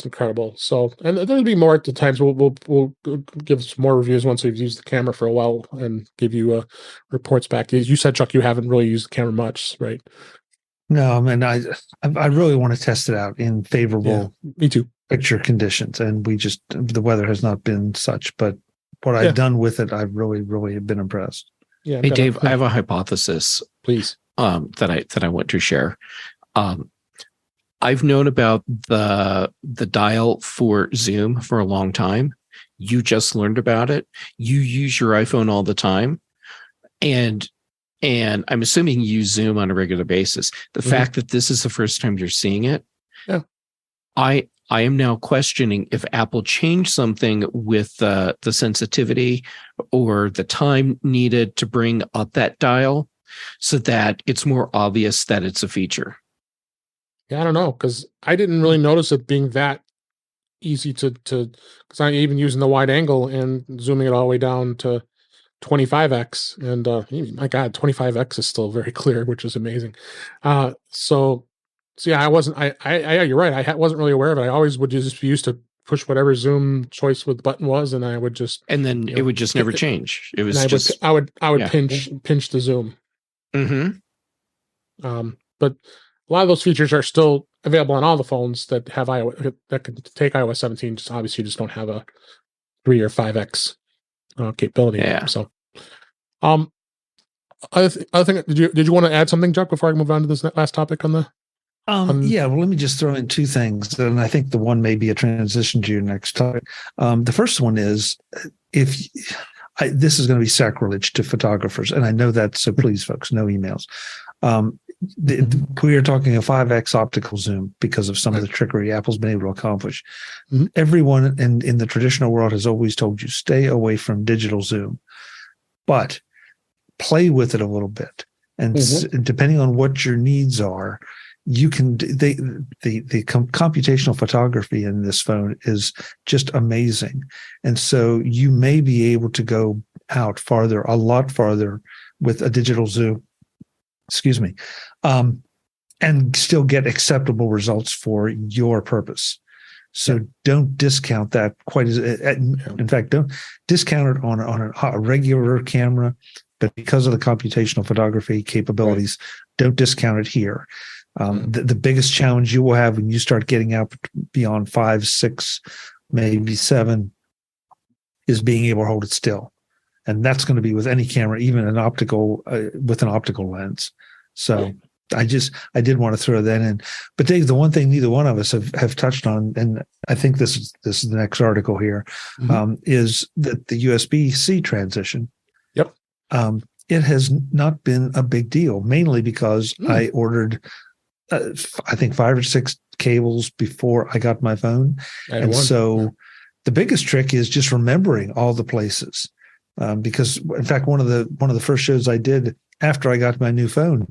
incredible. So, and there'll be more at the times. We'll give some more reviews once we've used the camera for a while and give you reports back. You said, Chuck, you haven't really used the camera much, right? No, I mean, I really want to test it out in favorable me too. picture conditions, and the weather has not been such, but what I've done with it, I've really, really been impressed. Yeah. Hey, Dave, I have a hypothesis, please, that I want to share. I've known about the dial for zoom for a long time. You just learned about it. You use your iPhone all the time, and I'm assuming you use Zoom on a regular basis. The fact that this is the first time you're seeing it, I am now questioning if Apple changed something with the sensitivity or the time needed to bring up that dial so that it's more obvious that it's a feature. Yeah, I don't know, because I didn't really notice it being that easy to because I'm even using the wide angle and zooming it all the way down to 25x, and my God, 25x is still very clear, which is amazing. So yeah, you're right. I wasn't really aware of it. I always would just be used to push whatever zoom choice with the button was, and I would just, and then it would just never change. It was I would pinch the zoom. But a lot of those features are still available on all the phones that have iOS, that can take iOS 17. Just obviously, you just don't have a 3 or 5x capability. Yeah. So, other thing, did you want to add something, Chuck, before I move on to this last topic on the? Yeah, well, let me just throw in two things, and I think the one may be a transition to your next topic. The first one is this is going to be sacrilege to photographers, and I know that, so please, folks, no emails. We are talking a 5x optical zoom because of some of the trickery Apple's been able to accomplish. Everyone in the traditional world has always told you, stay away from digital zoom, but play with it a little bit. And depending on what your needs are, you can, the computational photography in this phone is just amazing. And so you may be able to go out farther, a lot farther with a digital zoom. Excuse me, and still get acceptable results for your purpose. So don't discount that quite as. In fact, don't discount it on a regular camera, but because of the computational photography capabilities, don't discount it here. The biggest challenge you will have when you start getting out beyond 5, 6, maybe 7, is being able to hold it still. And that's going to be with any camera, even an optical, with an optical lens. So I did want to throw that in. But Dave, the one thing neither one of us have touched on, and I think this is the next article here, is that the USB-C transition. Yep. It has not been a big deal, mainly because I ordered, I think 5 or 6 cables before I got my phone. So the biggest trick is just remembering all the places. Because in fact, one of the first shows I did after I got my new phone,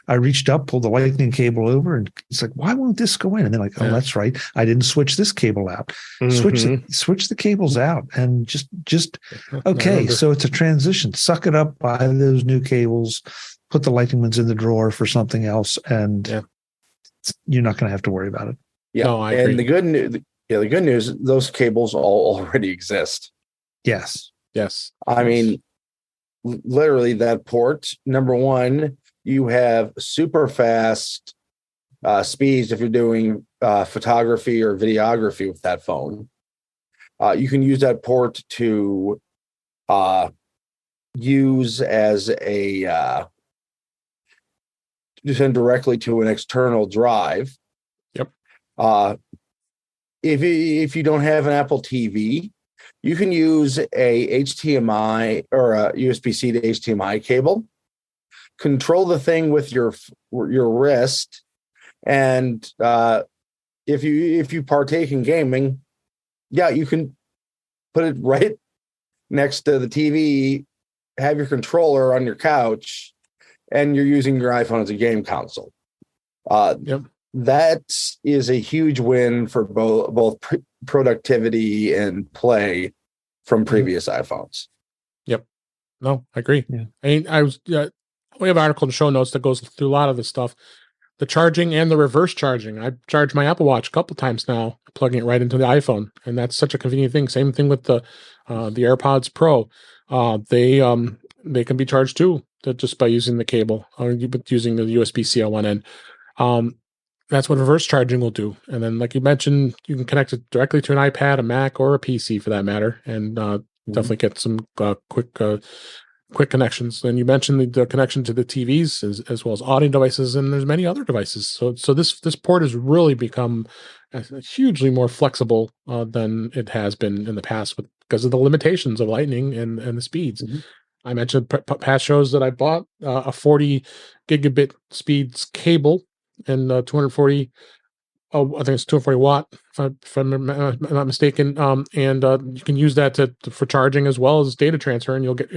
I reached up, pulled the lightning cable over, and it's like, why won't this go in? And then like, oh, that's right, I didn't switch this cable out. Switch the cables out, and just okay. So it's a transition. Suck it up, buy those new cables, put the lightning ones in the drawer for something else, and you're not going to have to worry about it. Yeah, no, I agree. And the good news, those cables all already exist. Yes. I mean, literally that port, number one, you have super fast speeds if you're doing photography or videography with that phone. You can use that port to use as to send directly to an external drive. Yep. If you don't have an Apple TV, you can use a HDMI or a USB-C to HDMI cable, control the thing with your wrist, and if you partake in gaming, you can put it right next to the TV, have your controller on your couch, and you're using your iPhone as a game console. that is a huge win for both productivity and play from previous iPhones. Yep. No, I agree. Yeah. I mean, we have an article in the show notes that goes through a lot of this stuff. The charging and the reverse charging. I charged my Apple Watch a couple times now, plugging it right into the iPhone, and that's such a convenient thing. Same thing with the Airpods Pro. They can be charged too, just by using the cable or using the USB-C on one end. That's what reverse charging will do. And then, like you mentioned, you can connect it directly to an iPad, a Mac, or a PC for that matter, and definitely get some quick connections. And you mentioned the connection to the TVs as well as audio devices, and there's many other devices. So this port has really become hugely more flexible than it has been in the past because of the limitations of Lightning and the speeds. Mm-hmm. I mentioned past shows that I bought a 40 gigabit speeds cable and 240. Oh, I think it's 240 watt, if I'm not mistaken. And you can use that for charging as well as data transfer, and you'll get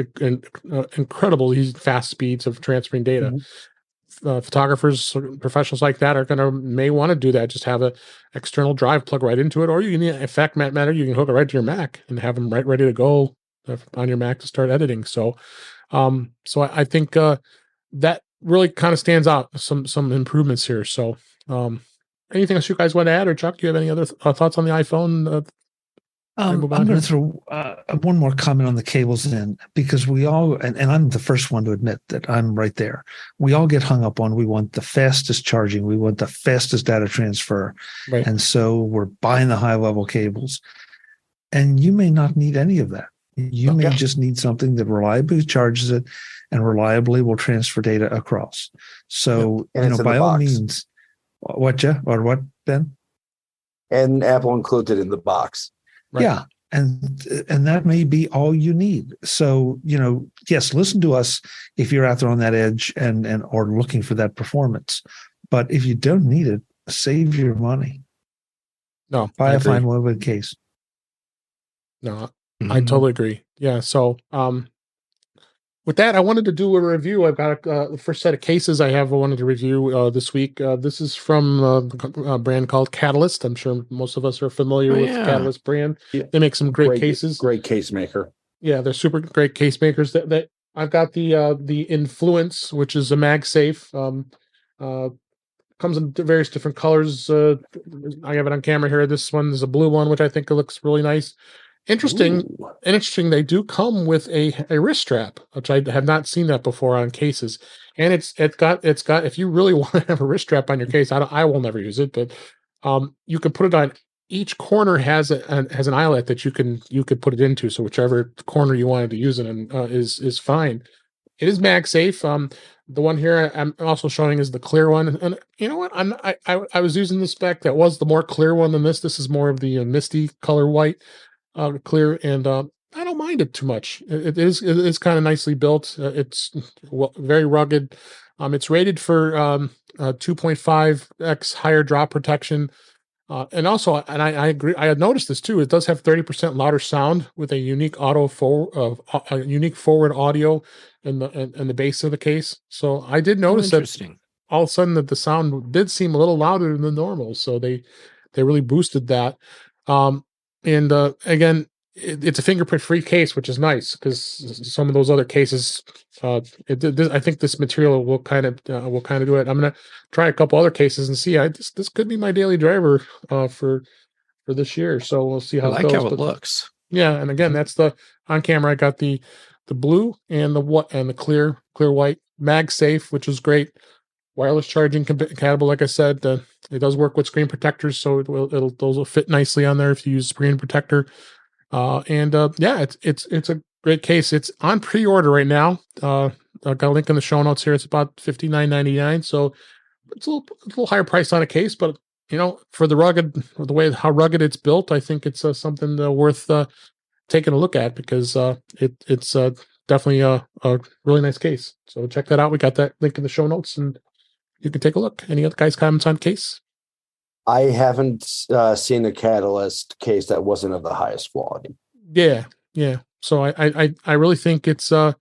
incredibly fast speeds of transferring data. Mm-hmm. Photographers, professionals like that may want to do that. Just have an external drive plug right into it, or you can, in fact, matter, you can hook it right to your Mac and have them ready to go on your Mac to start editing. So I think that really kind of stands out. Some improvements here. So. Anything else you guys want to add, or Chuck, do you have any other thoughts on the iPhone? I'm going to throw one more comment on the cables in, because we all, and I'm the first one to admit that I'm right there. We all get hung up on, we want the fastest charging, we want the fastest data transfer. Right. And so we're buying the high level cables, and you may not need any of that. You may just need something that reliably charges it and reliably will transfer data across. So, by all means, what, Ben? And Apple includes it in the box. Right. Yeah. And that may be all you need. So, yes, listen to us if you're out there on that edge and or looking for that performance. But if you don't need it, save your money. No. Buy a Finewoven case. No, I totally agree. Yeah. So, with that, I wanted to do a review. I've got the first set of cases I wanted to review this week. This is from a brand called Catalyst. I'm sure most of us are familiar with the Catalyst brand. Yeah. They make some great cases. Great case maker. Yeah, they're super great case makers. That I've got the Influence, which is a MagSafe. Comes in various different colors. I have it on camera here. This one is a blue one, which I think looks really nice. Interesting. They do come with a wrist strap, which I have not seen that before on cases. And it's got. If you really want to have a wrist strap on your case, I will never use it, but you can put it on. Each corner has an eyelet that you could put it into. So whichever corner you wanted to use it in is fine. It is MagSafe. The one here I'm also showing is the clear one, and you know what? I was using the spec that was the more clear one than this. This is more of the misty color white. Clear, and I don't mind it too much. It is kind of nicely built. It's very rugged. It's rated for 2.5x higher drop protection, and also, and I agree. I had noticed this too. It does have 30% louder sound with a unique unique forward audio in the base of the case. So I did notice that all of a sudden that the sound did seem a little louder than normal. So they really boosted that. And again, it's a fingerprint-free case, which is nice because some of those other cases, I think this material will kind of do it. I'm gonna try a couple other cases and see. This could be my daily driver for this year, so we'll see how it goes. How it looks. Yeah, and again, that's on camera. I got the blue and the clear white MagSafe, which is great. Wireless charging compatible, like I said. It does work with screen protectors, so those will fit nicely on there if you use a screen protector. It's a great case. It's on pre-order right now. I got a link in the show notes here. It's about $59.99, so it's a little higher price on a case, but for how rugged it's built, I think it's something worth taking a look at because it's definitely a really nice case. So check that out. We got that link in the show notes, and you can take a look. Any other guys' comments on case? I haven't seen a Catalyst case that wasn't of the highest quality. Yeah. So I really think it's something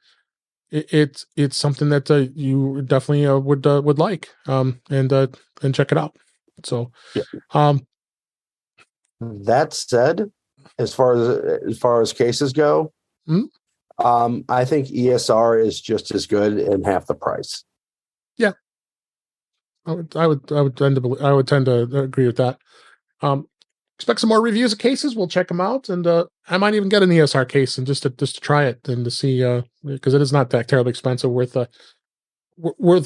that you definitely would like and check it out. So, Yeah. um, That said, as far as cases go, Mhm. I think ESR is just as good and half the price. yeah, I would tend to agree with that. Expect some more reviews of cases. We'll check them out, and I might even get an ESR case and just to try it and to see because it is not that terribly expensive, worth the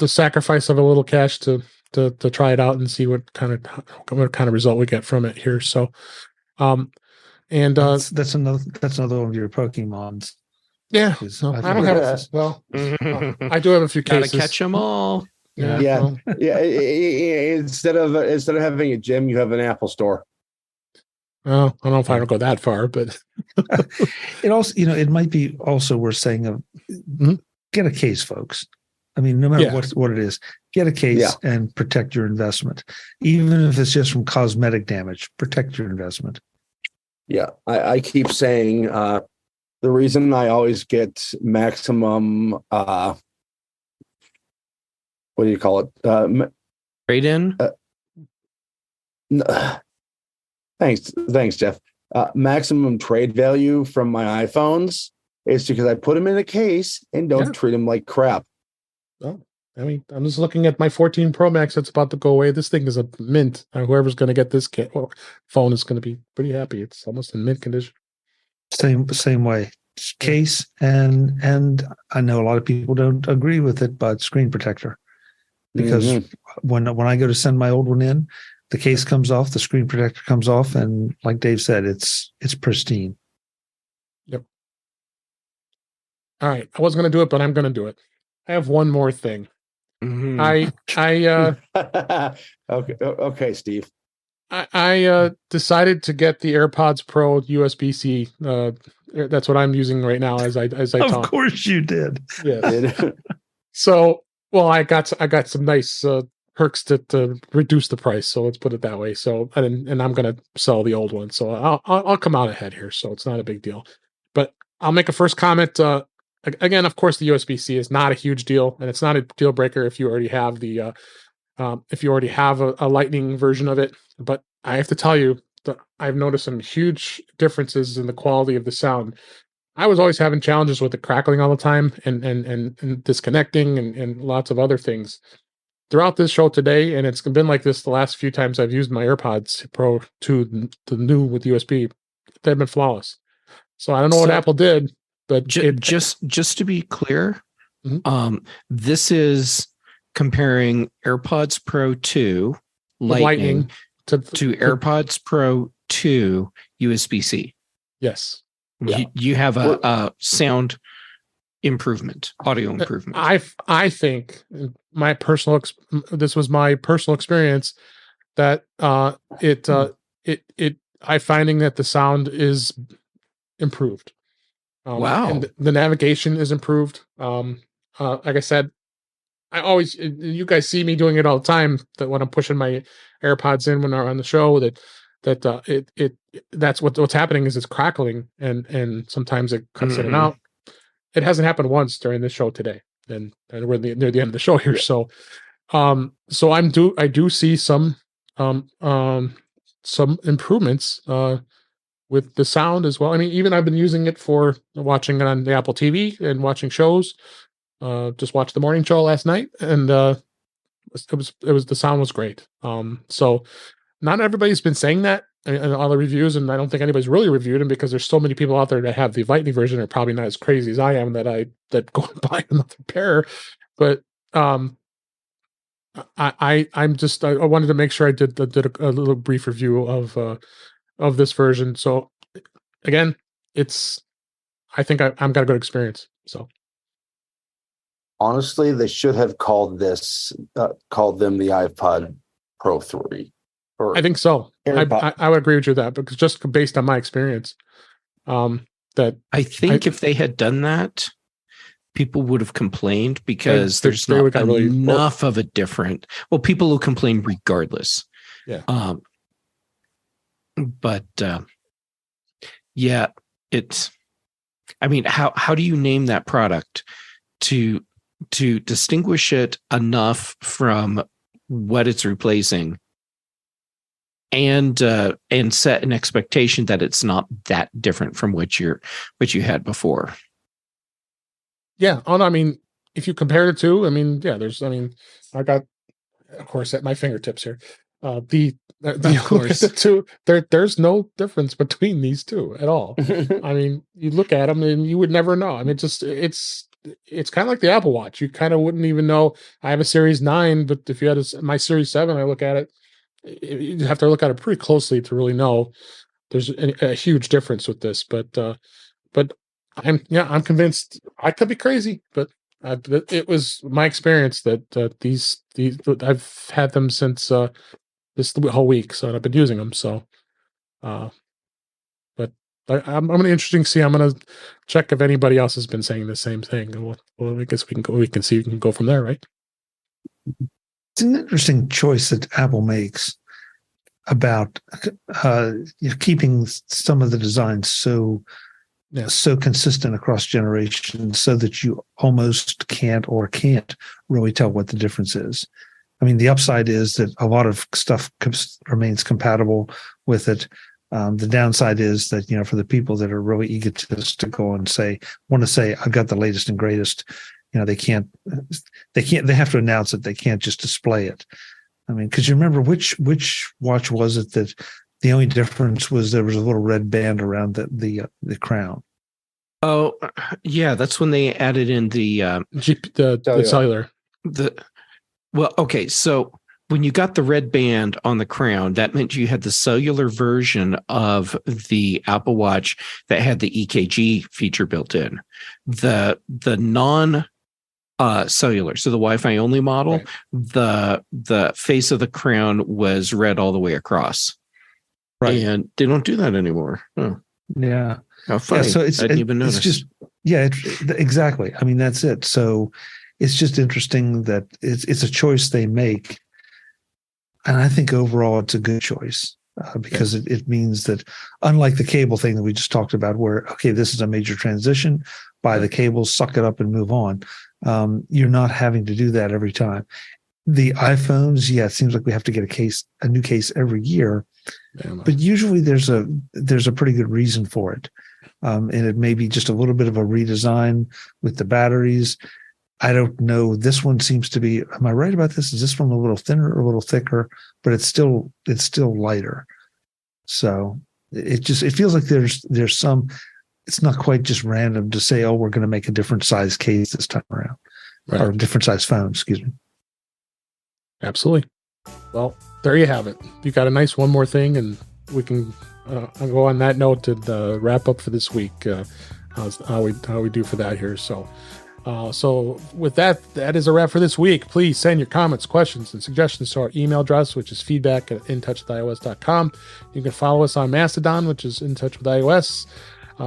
sacrifice of a little cash to try it out and see what kind of result we get from it here. So, and that's another one of your Pokemons. yeah, no, I don't have Yeah. well, I do have a few Gotta cases. catch them all. Yeah, Yeah. well, Yeah, instead of having a gym, you have an Apple store. well, I don't know if I don't go that far, but It also, it might be also worth saying get a case, folks. I mean, no matter what it is, get a case and protect your investment. Even if it's just from cosmetic damage, protect your investment. Yeah, I keep saying the reason I always get maximum what do you call it? Trade in. Thanks, Jeff. Maximum trade value from my iPhones is because I put them in a case and don't treat them like crap. Well, I mean, I'm just looking at my 14 Pro Max that's about to go away. This thing is a mint. Whoever's going to get this phone is going to be pretty happy. It's almost in mint condition. Same way. Case and I know a lot of people don't agree with it, but screen protector. Because when I go to send my old one in, the case comes off, the screen protector comes off, and like Dave said, it's pristine. Yep. All right. I wasn't going to do it, but I'm going to do it. I have one more thing. Okay, Steve. I decided to get the AirPods Pro USB-C. That's what I'm using right now as I talk. Of course you did. Yeah. So, well, I got some nice perks to reduce the price. So let's put it that way. So and I'm gonna sell the old one. So I'll come out ahead here. So it's not a big deal. But I'll make a first comment. Again, of course, the USB-C is not a huge deal, and it's not a deal breaker if you already have the a Lightning version of it. But I have to tell you that I've noticed some huge differences in the quality of the sound. I was always having challenges with the crackling all the time and disconnecting and lots of other things throughout this show today. And it's been like this the last few times I've used my AirPods Pro 2, the new with USB. They've been flawless. So I don't know what Apple did, but just to be clear, this is comparing AirPods Pro 2 Lightning to AirPods Pro 2 USB-C. Yes. Yeah. You have a sound improvement, audio improvement. I think this was my personal experience that I finding that the sound is improved. Wow. And the navigation is improved. Like I said, you guys see me doing it all the time, that when I'm pushing my AirPods in when I'm on the show, that's what's happening is it's crackling and sometimes it cuts in and out. It hasn't happened once during this show today, and we're near the end of the show here. So I do see some improvements with the sound as well. I mean, even I've been using it for watching it on the Apple TV and watching shows. Just watched the morning show last night, and it was the sound was great. So not everybody's been saying that in all the reviews, and I don't think anybody's really reviewed them because there's so many people out there that have the Lightning version are probably not as crazy as I am that go and buy another pair. But I wanted to make sure I did a little brief review of this version. So again, I think I've got a good experience. So honestly, they should have called them the iPod Pro 3. I think so. I would agree with you that, because just based on my experience, that I think if they had done that, people would have complained because there's not enough of a different. Well, people will complain regardless. Yeah. But yeah, it's. I mean, how do you name that product to distinguish it enough from what it's replacing and set an expectation that it's not that different from what you had before. Yeah. Oh, no, I mean, if you compare the two, I mean, yeah, I got, of course, at my fingertips here. Of course, the two, there's no difference between these two at all. I mean, you look at them and you would never know. I mean, it's kind of like the Apple Watch. You kind of wouldn't even know. I have a Series 9, but if you had my Series 7, I look at it, you have to look at it pretty closely to really know there's a huge difference with this. But I'm convinced. I could be crazy, but it was my experience that these I've had them since this whole week, so I've been using them. So, but I'm going to interesting to see. I'm going to check if anybody else has been saying the same thing, and well, I guess we can see. We can go from there, right? It's an interesting choice that Apple makes about keeping some of the designs so consistent across generations, so that you almost can't really tell what the difference is. I mean, the upside is that a lot of stuff remains compatible with it. The downside is that, for the people that are really egotistical and want to say, I've got the latest and greatest, they have to announce it. They can't just display it. I mean, because you remember which watch was it that the only difference was there was a little red band around the crown? Oh, yeah, that's when they added in the cellular. Well, okay, so when you got the red band on the crown, that meant you had the cellular version of the Apple Watch that had the EKG feature built in. The non cellular, so the Wi-Fi only model, right. The face of the crown was red all the way across. Right. And they don't do that anymore. Huh. Yeah. How funny. Yeah, so I didn't even notice. It's just, exactly. I mean, that's it. So it's just interesting that it's a choice they make. And I think overall it's a good choice because it means that, unlike the cable thing that we just talked about, where, okay, this is a major transition, buy the cable, suck it up and move on. You're not having to do that every time. The iPhones, it seems like we have to get a new case every year, but usually there's a pretty good reason for it. And it may be just a little bit of a redesign with the batteries. I don't know. This one seems to be, am I right about this? Is this one a little thinner or a little thicker? But it's still lighter. So it feels like there's some, it's not quite just random to say, oh, we're going to make a different size case this time around, or a different size phone, excuse me. Absolutely. Well, there you have it. You got a nice one more thing, and we can I'll go on that note to wrap up for this week. How we do for that here. So with that is a wrap for this week. Please send your comments, questions, and suggestions to our email address, which is feedback@intouchwithios.com. You can follow us on Mastadon, which is In Touch with iOS.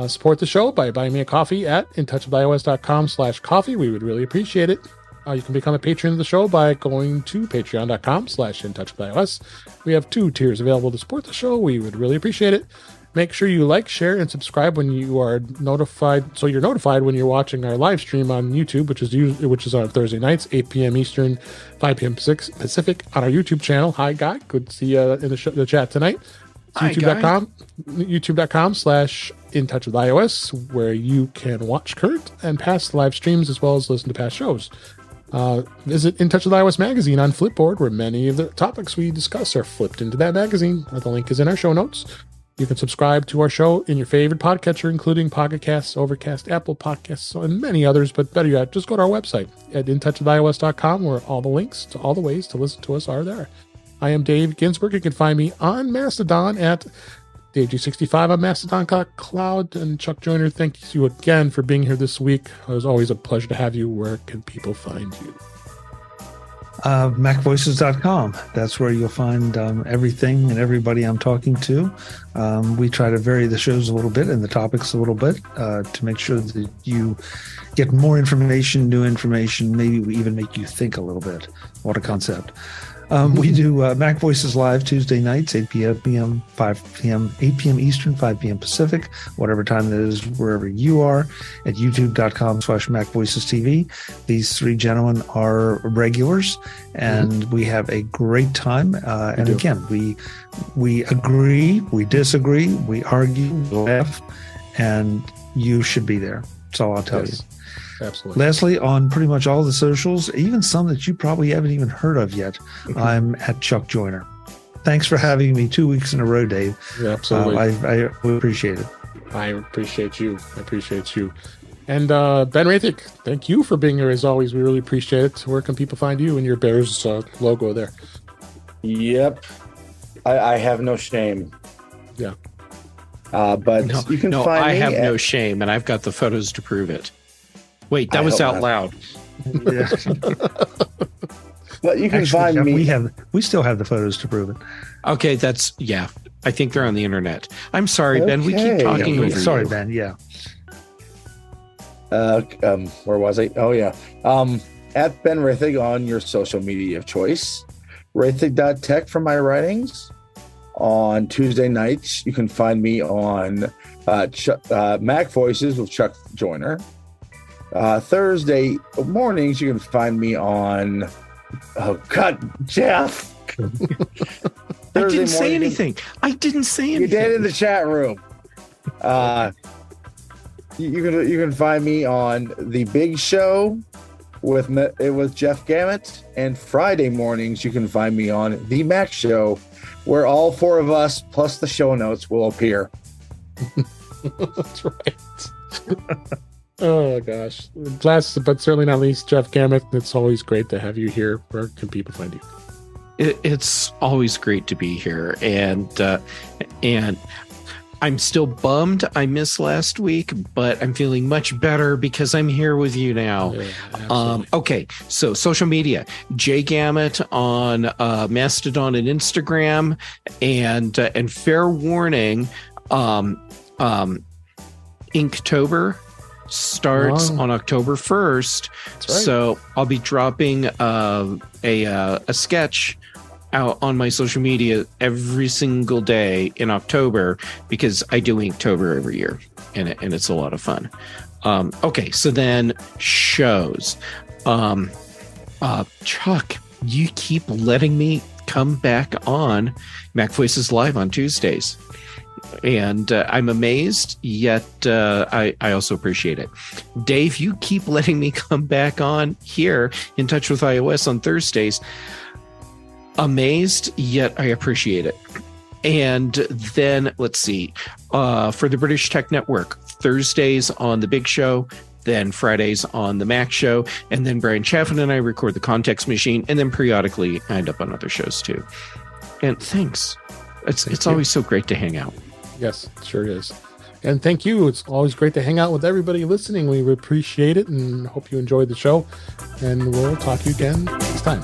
Support the show by buying me a coffee at intouchwithios.com/coffee. We would really appreciate it. You can become a patron of the show by going to patreon.com/intouchwithios. We have 2 tiers available to support the show. We would really appreciate it. Make sure you like, share, and subscribe when you are notified, so you're notified when you're watching our live stream on YouTube, which is on Thursday nights, 8 p.m. Eastern, 5 p.m. Pacific, on our YouTube channel. Hi, Guy. Good to see you in the chat tonight. YouTube.com/intouchwithios, where you can watch current and past live streams as well as listen to past shows. Visit In Touch with iOS magazine on Flipboard, where many of the topics we discuss are flipped into that magazine. The link is in our show notes. You can subscribe to our show in your favorite podcatcher, including Pocket Casts, Overcast, Apple Podcasts, and many others. But better yet, just go to our website at intouchwithios.com, where all the links to all the ways to listen to us are there. I am Dave Ginsburg. You can find me on Mastodon at DaveG65 on Mastodon Cloud. And Chuck Joyner, thank you again for being here this week. It was always a pleasure to have you. Where can people find you? MacVoices.com. That's where you'll find everything and everybody I'm talking to. We try to vary the shows a little bit and the topics a little bit to make sure that you get more information, new information, maybe we even make you think a little bit. What a concept. We do Mac Voices Live Tuesday nights, 8 p.m., 5 p.m., 8 p.m. Eastern, 5 p.m. Pacific, whatever time that is, wherever you are, at youtube.com/Mac Voices TV. These three gentlemen are regulars, and we have a great time. And again, we agree, we disagree, we argue, we laugh, and you should be there. That's all I'll tell you. Absolutely. Leslie, on pretty much all the socials, even some that you probably haven't even heard of yet, I'm at Chuck Joyner. Thanks for having me 2 weeks in a row, Dave. Yeah, absolutely. I appreciate it. I appreciate you. And Ben Roethig, thank you for being here as always. We really appreciate it. Where can people find you and your Bears logo there? Yep. I have no shame. Yeah. But you can find me. I have no shame, and I've got the photos to prove it. Wait, that was out loud. Yeah. But you can find me. We still have the photos to prove it. Okay, I think they're on the internet. I'm sorry, Ben. We keep talking over Sorry, you. Ben. Yeah. Where was I? Oh, yeah. At Ben Roethig on your social media of choice. Roethig.tech for my writings. On Tuesday nights, you can find me on Mac Voices with Chuck Joyner. Thursday mornings, you can find me on. Oh God, Jeff! I didn't say anything. You did in the chat room. You can find me on the Big Show with Jeff Gamet, and Friday mornings you can find me on the Mac Show, where all four of us plus the show notes will appear. That's right. Oh gosh. Last but certainly not least, Jeff Gamet, it's always great to have you here. Where can people find you? It's always great to be here, and I'm still bummed I missed last week, but I'm feeling much better because I'm here with you now. Yeah, okay, so social media, J Gamet on Mastodon and Instagram, and fair warning, Inktober starts on October 1st. That's right. So I'll be dropping a sketch out on my social media every single day in October, because I do Inktober every year, and it's a lot of fun. Okay, so then shows. Chuck, you keep letting me come back on Mac Voices Live on Tuesdays. And I'm amazed, yet I also appreciate it. Dave, you keep letting me come back on here In Touch with iOS on Thursdays. Amazed, yet I appreciate it. And then, let's see, for the British Tech Network, Thursdays on The Big Show, then Fridays on The Mac Show, and then Brian Chaffin and I record The Context Machine, and then periodically I end up on other shows too. And thanks. It's always so great to hang out. Yes, it sure is. And thank you. It's always great to hang out with everybody listening. We appreciate it and hope you enjoyed the show. And we'll talk to you again next time.